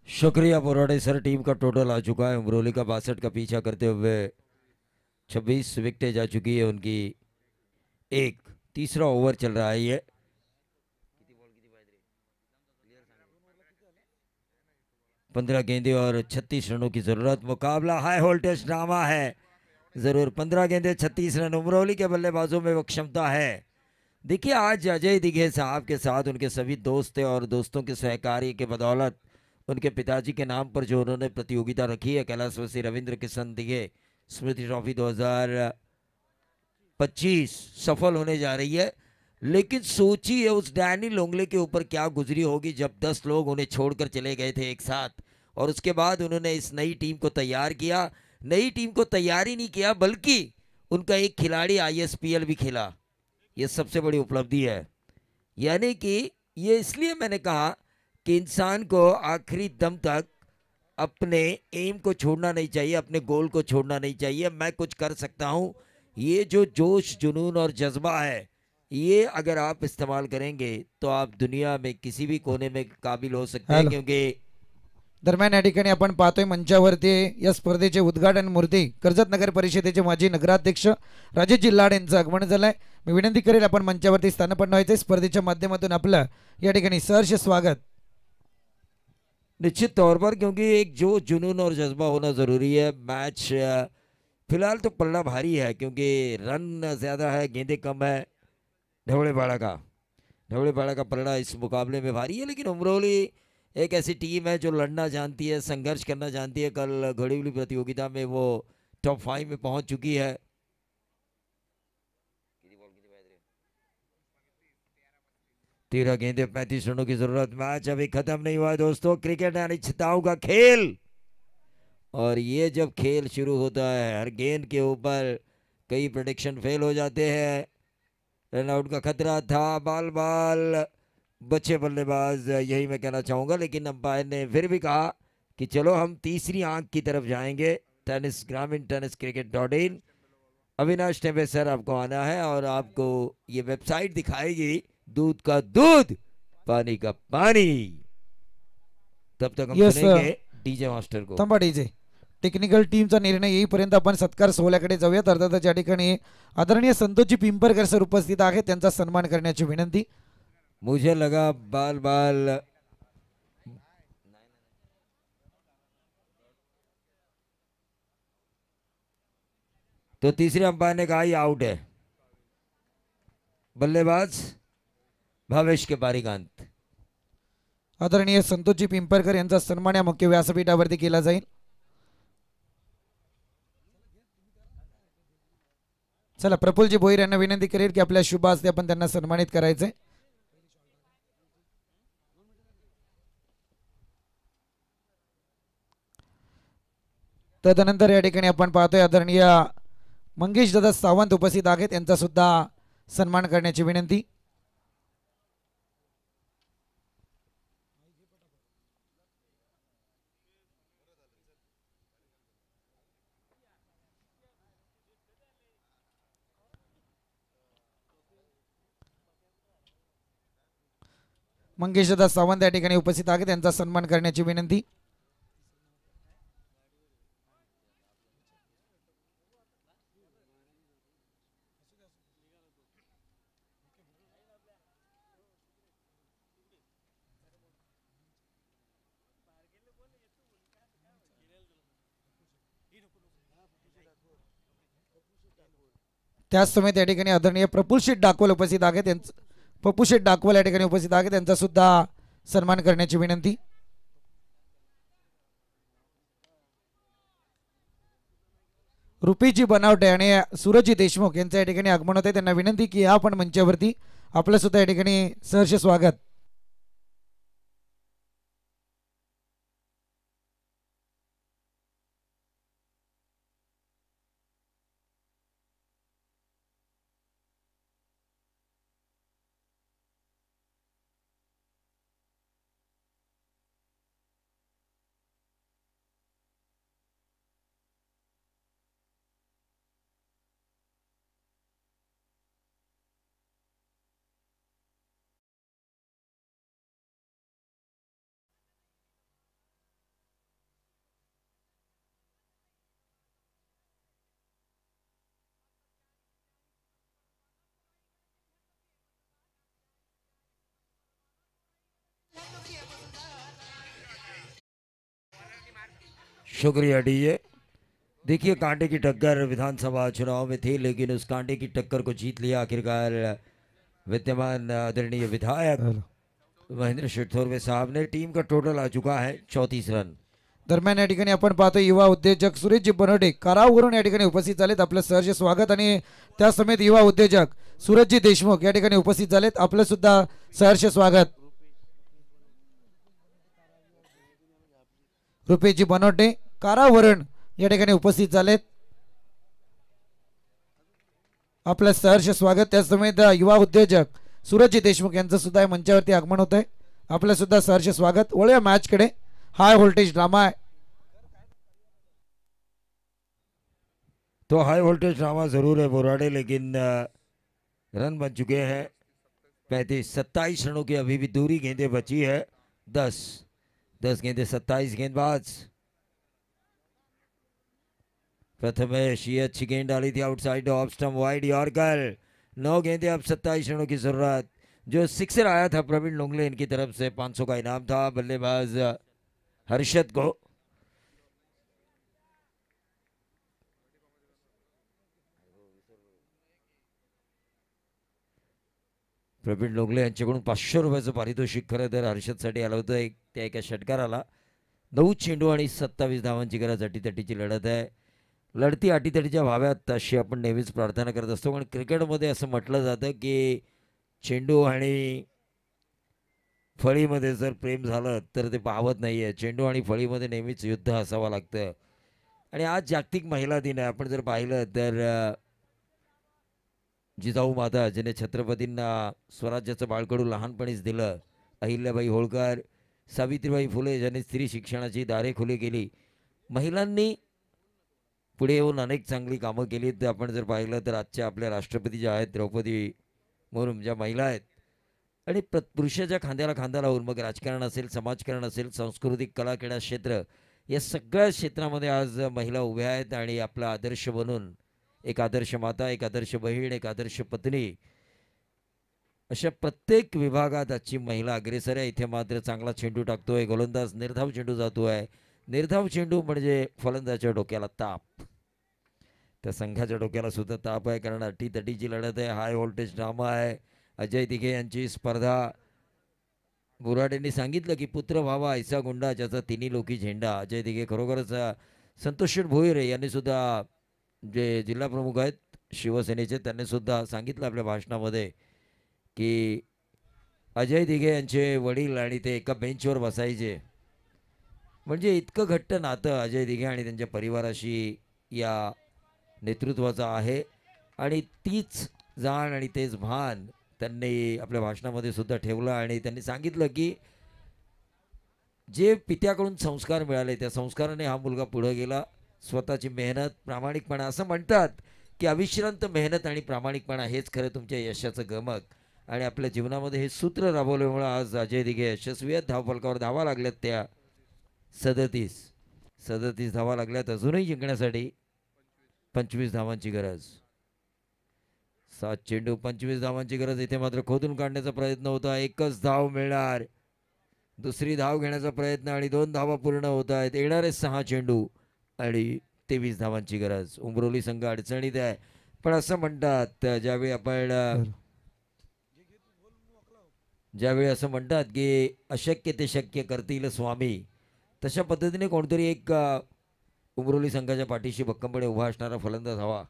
शुक्रिया बोराडे सर. टीम का टोटल आ चुका है उमरोली का 62 का पीछा करते हुए 26 विकेटें जा चुकी है उनकी. एक तीसरा ओवर चल रहा है. ये 15 गेंदे और 36 रनों की जरूरत. मुकाबला हाई वोल्टेज ड्रामा है जरूर. 15 गेंदे 36 रन. उमरोली के बल्लेबाजों में वो क्षमता है. देखिए आज अजय दिघे साहब के साथ उनके सभी दोस्त थे और दोस्तों के सहकार्य के बदौलत उनके पिताजी के नाम पर जो उन्होंने प्रतियोगिता रखी है, कैलाशवासी रविंद्र किशन दिघे स्मृति ट्रॉफी 2025 सफल होने जा रही है. लेकिन सोचिए उस डैनी लोंगले के ऊपर क्या गुजरी होगी जब 10 लोग उन्हें छोड़कर चले गए थे एक साथ, और उसके बाद उन्होंने इस नई टीम को तैयार किया. नई टीम को तैयार ही नहीं किया बल्कि उनका एक खिलाड़ी ISPL भी खेला. ये सबसे बड़ी उपलब्धि है. यानी कि ये इसलिए मैंने कहा कि इंसान को आखिरी दम तक अपने एम को छोड़ना नहीं चाहिए, अपने गोल को छोड़ना नहीं चाहिए. मैं कुछ कर सकता हूँ, ये जो जोश जुनून और जज्बा है, ये अगर आप इस्तेमाल करेंगे तो आप दुनिया में किसी भी कोने में काबिल हो सकते हैं. क्योंकि दरम्यान या ठिकाणी आपण पाहतोय मंचावरती या स्पर्धेचे उद्घाटन मूर्ती कर्जत नगर परिषदेचे माजी नगराध्यक्ष राजेश जिल्हाड यांचं आगमन झालंय. मी विनंती करेल आपण मंचावरती स्थानपन्न व्हायचे. स्पर्धेच्या माध्यमातून आपलं या ठिकाणी सहर्ष स्वागत. निश्चित तौर पर, क्योंकि एक जो जुनून और जज्बा होना ज़रूरी है. मैच फिलहाल तो पल्ला भारी है क्योंकि रन ज़्यादा है, गेंदें कम है. ढवड़ेपाड़ा का पलड़ा इस मुकाबले में भारी है. लेकिन उमरोली एक ऐसी टीम है जो लड़ना जानती है, संघर्ष करना जानती है. कल घड़ी हुई प्रतियोगिता में वो टॉप 5 में पहुंच चुकी है. 13 गेंदे 35 रनों की जरूरत. मैच अभी खत्म नहीं हुआ है दोस्तों. क्रिकेट अनिश्चितताओं का खेल, और ये जब खेल शुरू होता है हर गेंद के ऊपर कई प्रेडिक्शन फेल हो जाते हैं. रनआउट का खतरा था, बाल बच्चे बल्लेबाज, यही मैं कहना चाहूँगा. लेकिन अंपायर ने फिर भी कहा कि चलो हम तीसरी आंख की तरफ जाएंगे. टेनिस ग्रामीण tennis cricket.in. Avinash Tembe sir आपको आना है और आपको ये वेबसाइट दिखाएगी. दूध का दूध, पानी का पानी. तब तक हम सुनेंगे डीजे मास्टर को. थांबा डीजे. टेक्निकल टीमचा निर्णय येईपर्यंत आपण सत्कार सोहळ्याकडे जाऊयात. अर्थातच या ठिकाणी आदरणीय संतोषजी पिंपरकर सर उपस्थित आहेत, त्यांचा सन्मान करण्याची विनंती. मुझे लगा बाल बाल तो तीसरे अंपायर ने कहा ये आउट है. बल्लेबाज भावेश के बारीकांत. आदरणीय संतोषजी पिंपरकर यांचा सन्मान या मुख्य व्यासपीठावरती केला जाईल. चला, प्रफुल्लजी भोईर यांना विनंती करेल की आपल्या शुभ हस्ते आपण त्यांना सन्मानित करायचे. तदनंतर या ठिकाणी आपण पाहतोय आदरणीय मंगेश दादा सावंत उपस्थित आहेत, त्यांचा सुद्धा सन्मान करण्याची विनंती. मंगेश दादा सावंत या ठिकाणी उपस्थित आहेत, त्यांचा सन्मान करण्याची विनंती. त्याच समेत या ठिकाणी आदरणीय प्रफुल्ल डाकवल उपस्थित आहेत, त्यांचं पप्पू डाकवल या ठिकाणी उपस्थित आहेत, त्यांचा सुद्धा सन्मान करण्याची विनंती. रुपीजी बनावटे आणि सूरजजी देशमुख यांचं या ठिकाणी आगमन होते. त्यांना विनंती की या आपण मंचावरती आपलं सुद्धा या ठिकाणी सहर्ष स्वागत. शुक्रिया डीजे. देखिए, कांटे की टक्कर विधानसभा चुनाव में थी, लेकिन उस कांटे की टक्कर को जीत लिया आखिरकार विद्यमान आदरणीय विधायक महेंद्र शिरथोरवे साहब ने. टीम का टोटल आ चुका है 34 रन. दरम्यान या ठिकाणी आपण पाहतो युवा उद्योजक सुरेशजी बनवडे करावरून या ठिकाणी उपस्थित झालेत, आपलं सहर्ष स्वागत. आणि त्या समेत युवा उद्योजक सूरजजी देशमुख या ठिकाणी उपस्थित झालेत, आपलं सुद्धा सहर्ष स्वागत. रुपेशजी बनवटे कारावरण या ठिकाणी उपस्थित झालेत, आपलं सहर्ष स्वागत. त्या समेत युवा उद्योजक सूरजजी देशमुख यांचं सुद्धा मंचावरती आगमन होत आहे, आपलं सुद्धा सहर्ष स्वागत. वळूया मॅच कडे. हाई वोल्टेज ड्रामा है, तो हाई वोल्टेज ड्रामा जरूर है बोराडे, लेकिन रन बन चुके हैं 35-27 रनों की अभी भी दूरी. गेंदें बची है 10 गेंदें 27 गेंदबाज. प्रथमेश ये अच्छी गेंद डाली थी outside off stump, wide yorker. 9 गेंदें, अब 27 रनों की जरूरत. जो सिक्सर आया था प्रवीण लोंगले इनकी तरफ से 500 का इनाम था बल्लेबाज हर्षद को. प्रवीण लोंगले यांच्याकडून 500 रुपयाचं पारितोषिक खरं तर हर्षदसाठी आलं होतं. त्या एका षटकाराला 9 चेंडू आणि 27 धावांची गरज. अटीतटीची लढत आहे. लढती अटीतटीच्या व्हाव्यात अशी आपण नेहमीच प्रार्थना करत असतो, पण क्रिकेटमध्ये असं म्हटलं जातं की चेंडू आणि फळीमध्ये जर प्रेम झालं तर ते पाहत नाही आहे. चेंडू आणि फळीमध्ये नेहमीच युद्ध असावं लागतं. आणि आज जागतिक महिला दिन आहे. आपण जर पाहिलं तर जिजाऊ माता जिने छत्रपतींना स्वराज्याचं बाळकडू लहानपणीच दिलं, अहिल्याबाई होळकर, सावित्रीबाई फुले ज्यांनी स्त्री शिक्षणाची दारे खुली केली, महिलांनी पुढे येऊन अनेक चांगली कामं केली. तर आपण जर पाहिलं तर आजच्या आपल्या राष्ट्रपती ज्या आहेत द्रौपदी मुर्मू, ज्या महिला आहेत, आणि पुरुषाच्या खांद्याला खांदा लावून मग राजकारण असेल, समाजकारण असेल, सांस्कृतिक कला क्रीडा क्षेत्र या सगळ्या क्षेत्रामध्ये आज महिला उभ्या आहेत आणि आपला आदर्श बनून एक आदर्श माता, एक आदर्श बहीण, एक आदर्श पत्नी अशा प्रत्येक विभागात आजची महिला अग्रेसर आहे. इथे मात्र चांगला चेंडू टाकतोय गोलंदाज, निर्धाव चेंडू जातोय. निर्धाव चेंडू म्हणजे फलंदाजाच्या डोक्याला ताप, त्या संघाच्या डोक्याला सुद्धा ताप आहे, कारण अटीतटीची लढत आहे, हाय व्होल्टेज ड्रामा आहे. अजय दिघे यांची स्पर्धा. बोराडेंनी सांगितलं की पुत्र व्हावा ऐसा गुंडा ज्याचा तिन्ही लोकी झेंडा. अजय दिघे खरोखरच संतोष भोईर यांनी सुद्धा, जे जिल्हा प्रमुख आहेत शिवसेनेचे, त्यांनी सुद्धा सांगितलं आपल्या भाषणामध्ये की अजय दिघे यांचे वडील आणि ते एका बेंचवर बसायचे. म्हणजे इतकं घट्ट नातं अजय दिघे आणि त्यांच्या परिवाराशी या नेतृत्वाचं आहे आणि तीच जाण आणि तेच भान त्यांनी आपल्या भाषणामध्ये सुद्धा ठेवलं. आणि त्यांनी सांगितलं की जे पित्याकडून संस्कार मिळाले त्या संस्काराने हा मुलगा पुढे गेला. स्वतःची मेहनत, प्रामाणिकपणा, असं म्हणतात की अविश्रांत मेहनत आणि प्रामाणिकपणा हेच खरं तुमच्या यशाचं गमक. आणि आपल्या जीवनामध्ये हे सूत्र राबवल्यामुळं आज अजय दिघे यशस्वी आहेत. धावफलकावर धावा लागल्यात त्या 37 धावा लागल्यात. अजूनही जिंकण्यासाठी 25 धावांची गरज. 7 चेंडू 25 धावांची गरज. इथे मात्र खोदून काढण्याचा प्रयत्न होता, एकच धाव मिळणार. दुसरी धाव घेण्याचा प्रयत्न आणि 2 धावा पूर्ण होत आहेत. येणारे 6 चेंडू आणि 23 धावांची गरज. उमरोली संघ अडचणीत आहे, पण असं म्हणतात ज्यावेळी असं म्हणतात की अशक्य ते शक्य करतील स्वामी, तशा पद्धतीने कोणतरी एक उमरोली संघाच्या पाठीशी भक्कमपणे उभा असणारा फलंदाज हवा.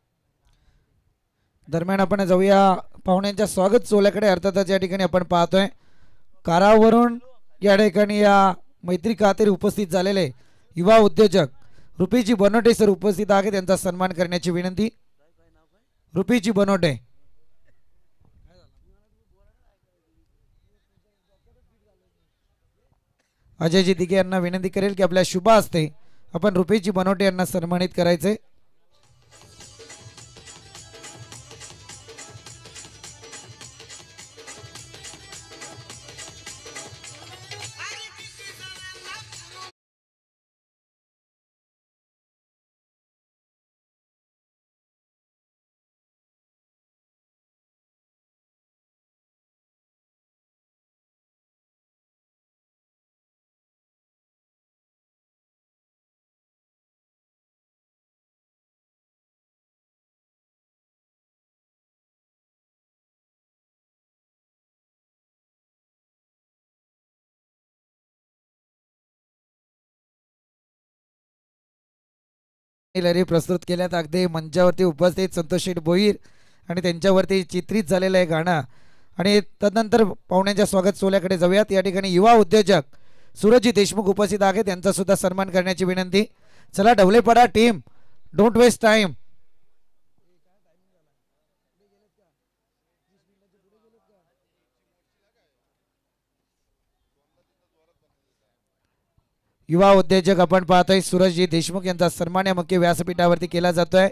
दरम्यान आपण जाऊया पाहुण्यांच्या स्वागत सोहळ्याकडे. अर्थातच या ठिकाणी आपण पाहतोय कारावरून या ठिकाणी या मैत्री खातीर उपस्थित झालेले युवा उद्योजक रुपीजी बनोटे सर उपस्थित आहे. त्यांचा सन्मान करण्याची विनंती. रुपीजी बनोटे. अजयजी दिघे यांना विनंती करेल की आपल्या शुभ हस्ते आपण रुपीजी बनोटे यांना सन्मानित करायचे. लहरी प्रस्तुत केल्यात. अगदी मंचावरती उपस्थित संतोष भोईर आणि त्यांच्यावरती चित्रित झालेलं आहे गाणं. आणि तदनंतर पाहुण्यांच्या स्वागत सोहळ्याकडे जाऊयात. या ठिकाणी युवा उद्योजक सूरजजी देशमुख उपस्थित आहे, त्यांचा सुद्धा सन्मान करण्याची विनंती. चला ढवलेपाडा टीम, डोंट वेस्ट टाइम. युवा उद्योजक आपण पाहतोय सूरजजी देशमुख यांचा सन्मान या मुख्य व्यासपीठावरती केला जातोय.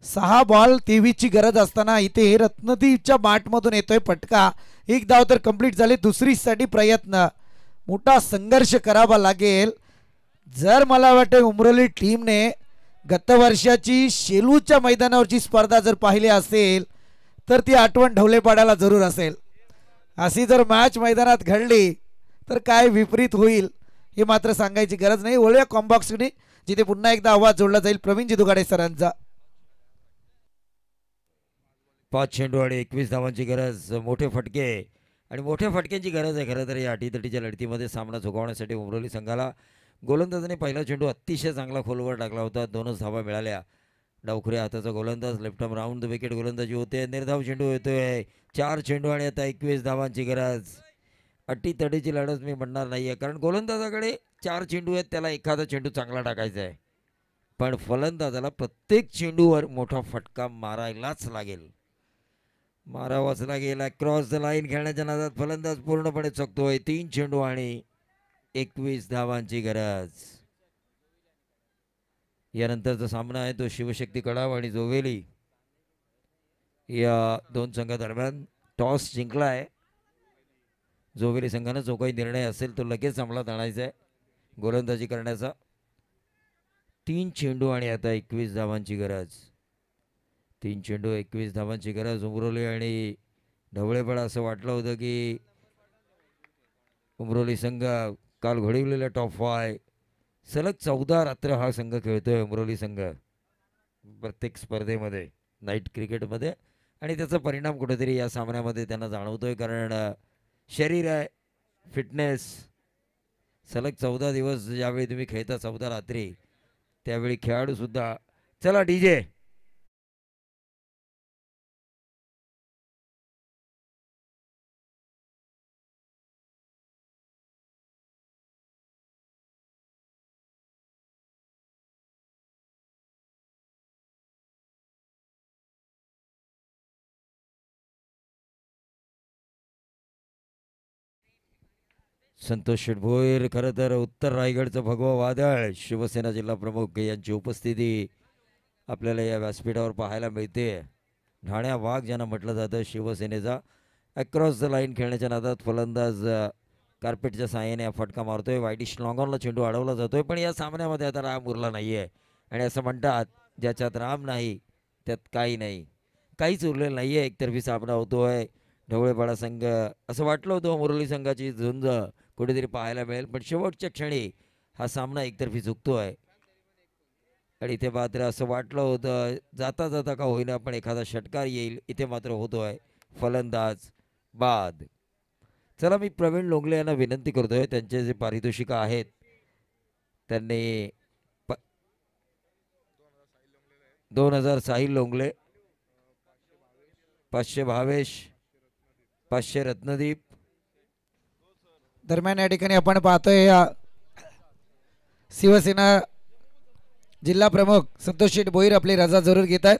सहा बॉल 23 ची गरज असताना इथे रत्नदीपच्या माठमधून येतोय फटका. एक धाव तर कंप्लीट झाली. दुसरीसाठी प्रयत्न, मोठा संघर्ष करावा लागेल. जर मला वाटतं उमरोली टीमने गत वर्षाची शेलूच्या मैदानावरची स्पर्धा जर पाहिली असेल तर ती आठवण ढवलेपाड्याला जरूर असेल. अशी जर मॅच मैदानात घडली तर काय विपरीत होईल हे मात्र सांगायची गरज नाही. वळूया कॉम्बॉक्सने, जिथे पुन्हा एकदा आवाज जोडला जाईल प्रवीणजी दुगाडे सरांचा. 5 चेंडू आणि 21 धावांची गरज. मोठे फटके आणि मोठ्या फटक्यांची गरज आहे खरं तर या अटीतटीच्या लढतीमध्ये सामना चुकवण्यासाठी उमरोली संघाला. गोलंदाजाने पहिला चेंडू अतिशय चांगला खोलवर टाकला होता, 2च धावा मिळाल्या. डावखुऱ्या हाताचा गोलंदाज, left arm round the wicket गोलंदाजी होते. निर्धाव चेंडू येतोय. 4 चेंडू आणि आता 21 धावांची गरज. अटीतटीची लढत मी म्हणणार नाहीये, कारण गोलंदाजाकडे 4 चेंडू आहेत, त्याला एखादा चेंडू चांगला टाकायचा आहे. पण फलंदाजाला प्रत्येक चेंडूवर मोठा फटका मारायलाच लागेल, मारावाच लागेल. क्रॉस द लाईन खेळण्याच्या नादात फलंदाज पूर्णपणे चकतोय. 3 चेंडू आणि 21 धावांची गरज. यानंतरचा सामना आहे तो शिवशक्ती कडाव आणि जोवेली या दोन संघादरम्यान. टॉस जिंकला आहे जोवेली संघानं. जो काही निर्णय असेल तो लगेच अंमलात आणायचा आहे गोलंदाजी करण्याचा. 3 चेंडू आणि आता 21 धावांची गरज. 3 चेंडू 21 धावांची गरज. उमरोली आणि ढवळेपाडा असं वाटलं होतं की उमरोली संघ काल घडवलेला टॉप 5 सलग 14 रात्र हा संघ खेळतोय उमरोली संघ प्रत्येक स्पर्धेमध्ये नाईट क्रिकेटमध्ये. आणि त्याचा परिणाम कुठेतरी या सामन्यामध्ये त्यांना जाणवतोय. कारण शरीर आहे, फिटनेस. सलग 14 दिवस ज्यावेळी तुम्ही खेळता 14 रात्री त्यावेळी खेळाडूसुद्धा. चला DJ. संतोष शेठ भोईर. खरं तर उत्तर रायगडचं भगवा वादळ शिवसेना जिल्हा प्रमुख यांची उपस्थिती आपल्याला या व्यासपीठावर पाहायला मिळते. ढाण्या वाघ ज्यांना म्हटलं जातं शिवसेनेचा. अक्रॉस द लाईन खेळण्याच्या नादात फलंदाज कार्पेटच्या साहाय्याने फटका मारतोय. वाईडिश लॉंगॉनला चेंडू अडवला जातोय. पण या सामन्यामध्ये आता राम उरला नाही आहे. आणि असं म्हणतात ज्याच्यात राम नाही त्यात काही नाही. काहीच उरलेलं नाही आहे. एकतर्फी सामना होतोय. ढवळेपाडा संघ असं वाटलं होतं मुरली संघाची झुंज कुठेतरी पाहायला मिळेल. पण शेवटच्या क्षणी हा सामना एकतर्फी चुकतोय. आणि इथे मात्र असं वाटलं होतं जाता जाता का होईना पण एखादा षटकार येईल. इथे मात्र होतोय फलंदाज बाद. चला मी प्रवीण लोंगले यांना विनंती करतोय त्यांचे जे पारितोषिकं आहेत त्यांनी 2000 साहिल लोंगले, 500 भावेश, 500 रत्नदीप. दरम्यान या ठिकाणी आपण पाहतोय शिवसेना जिल्हा प्रमुख संतोष शेठ भोईर आपली रजा जरूर घेत आहेत.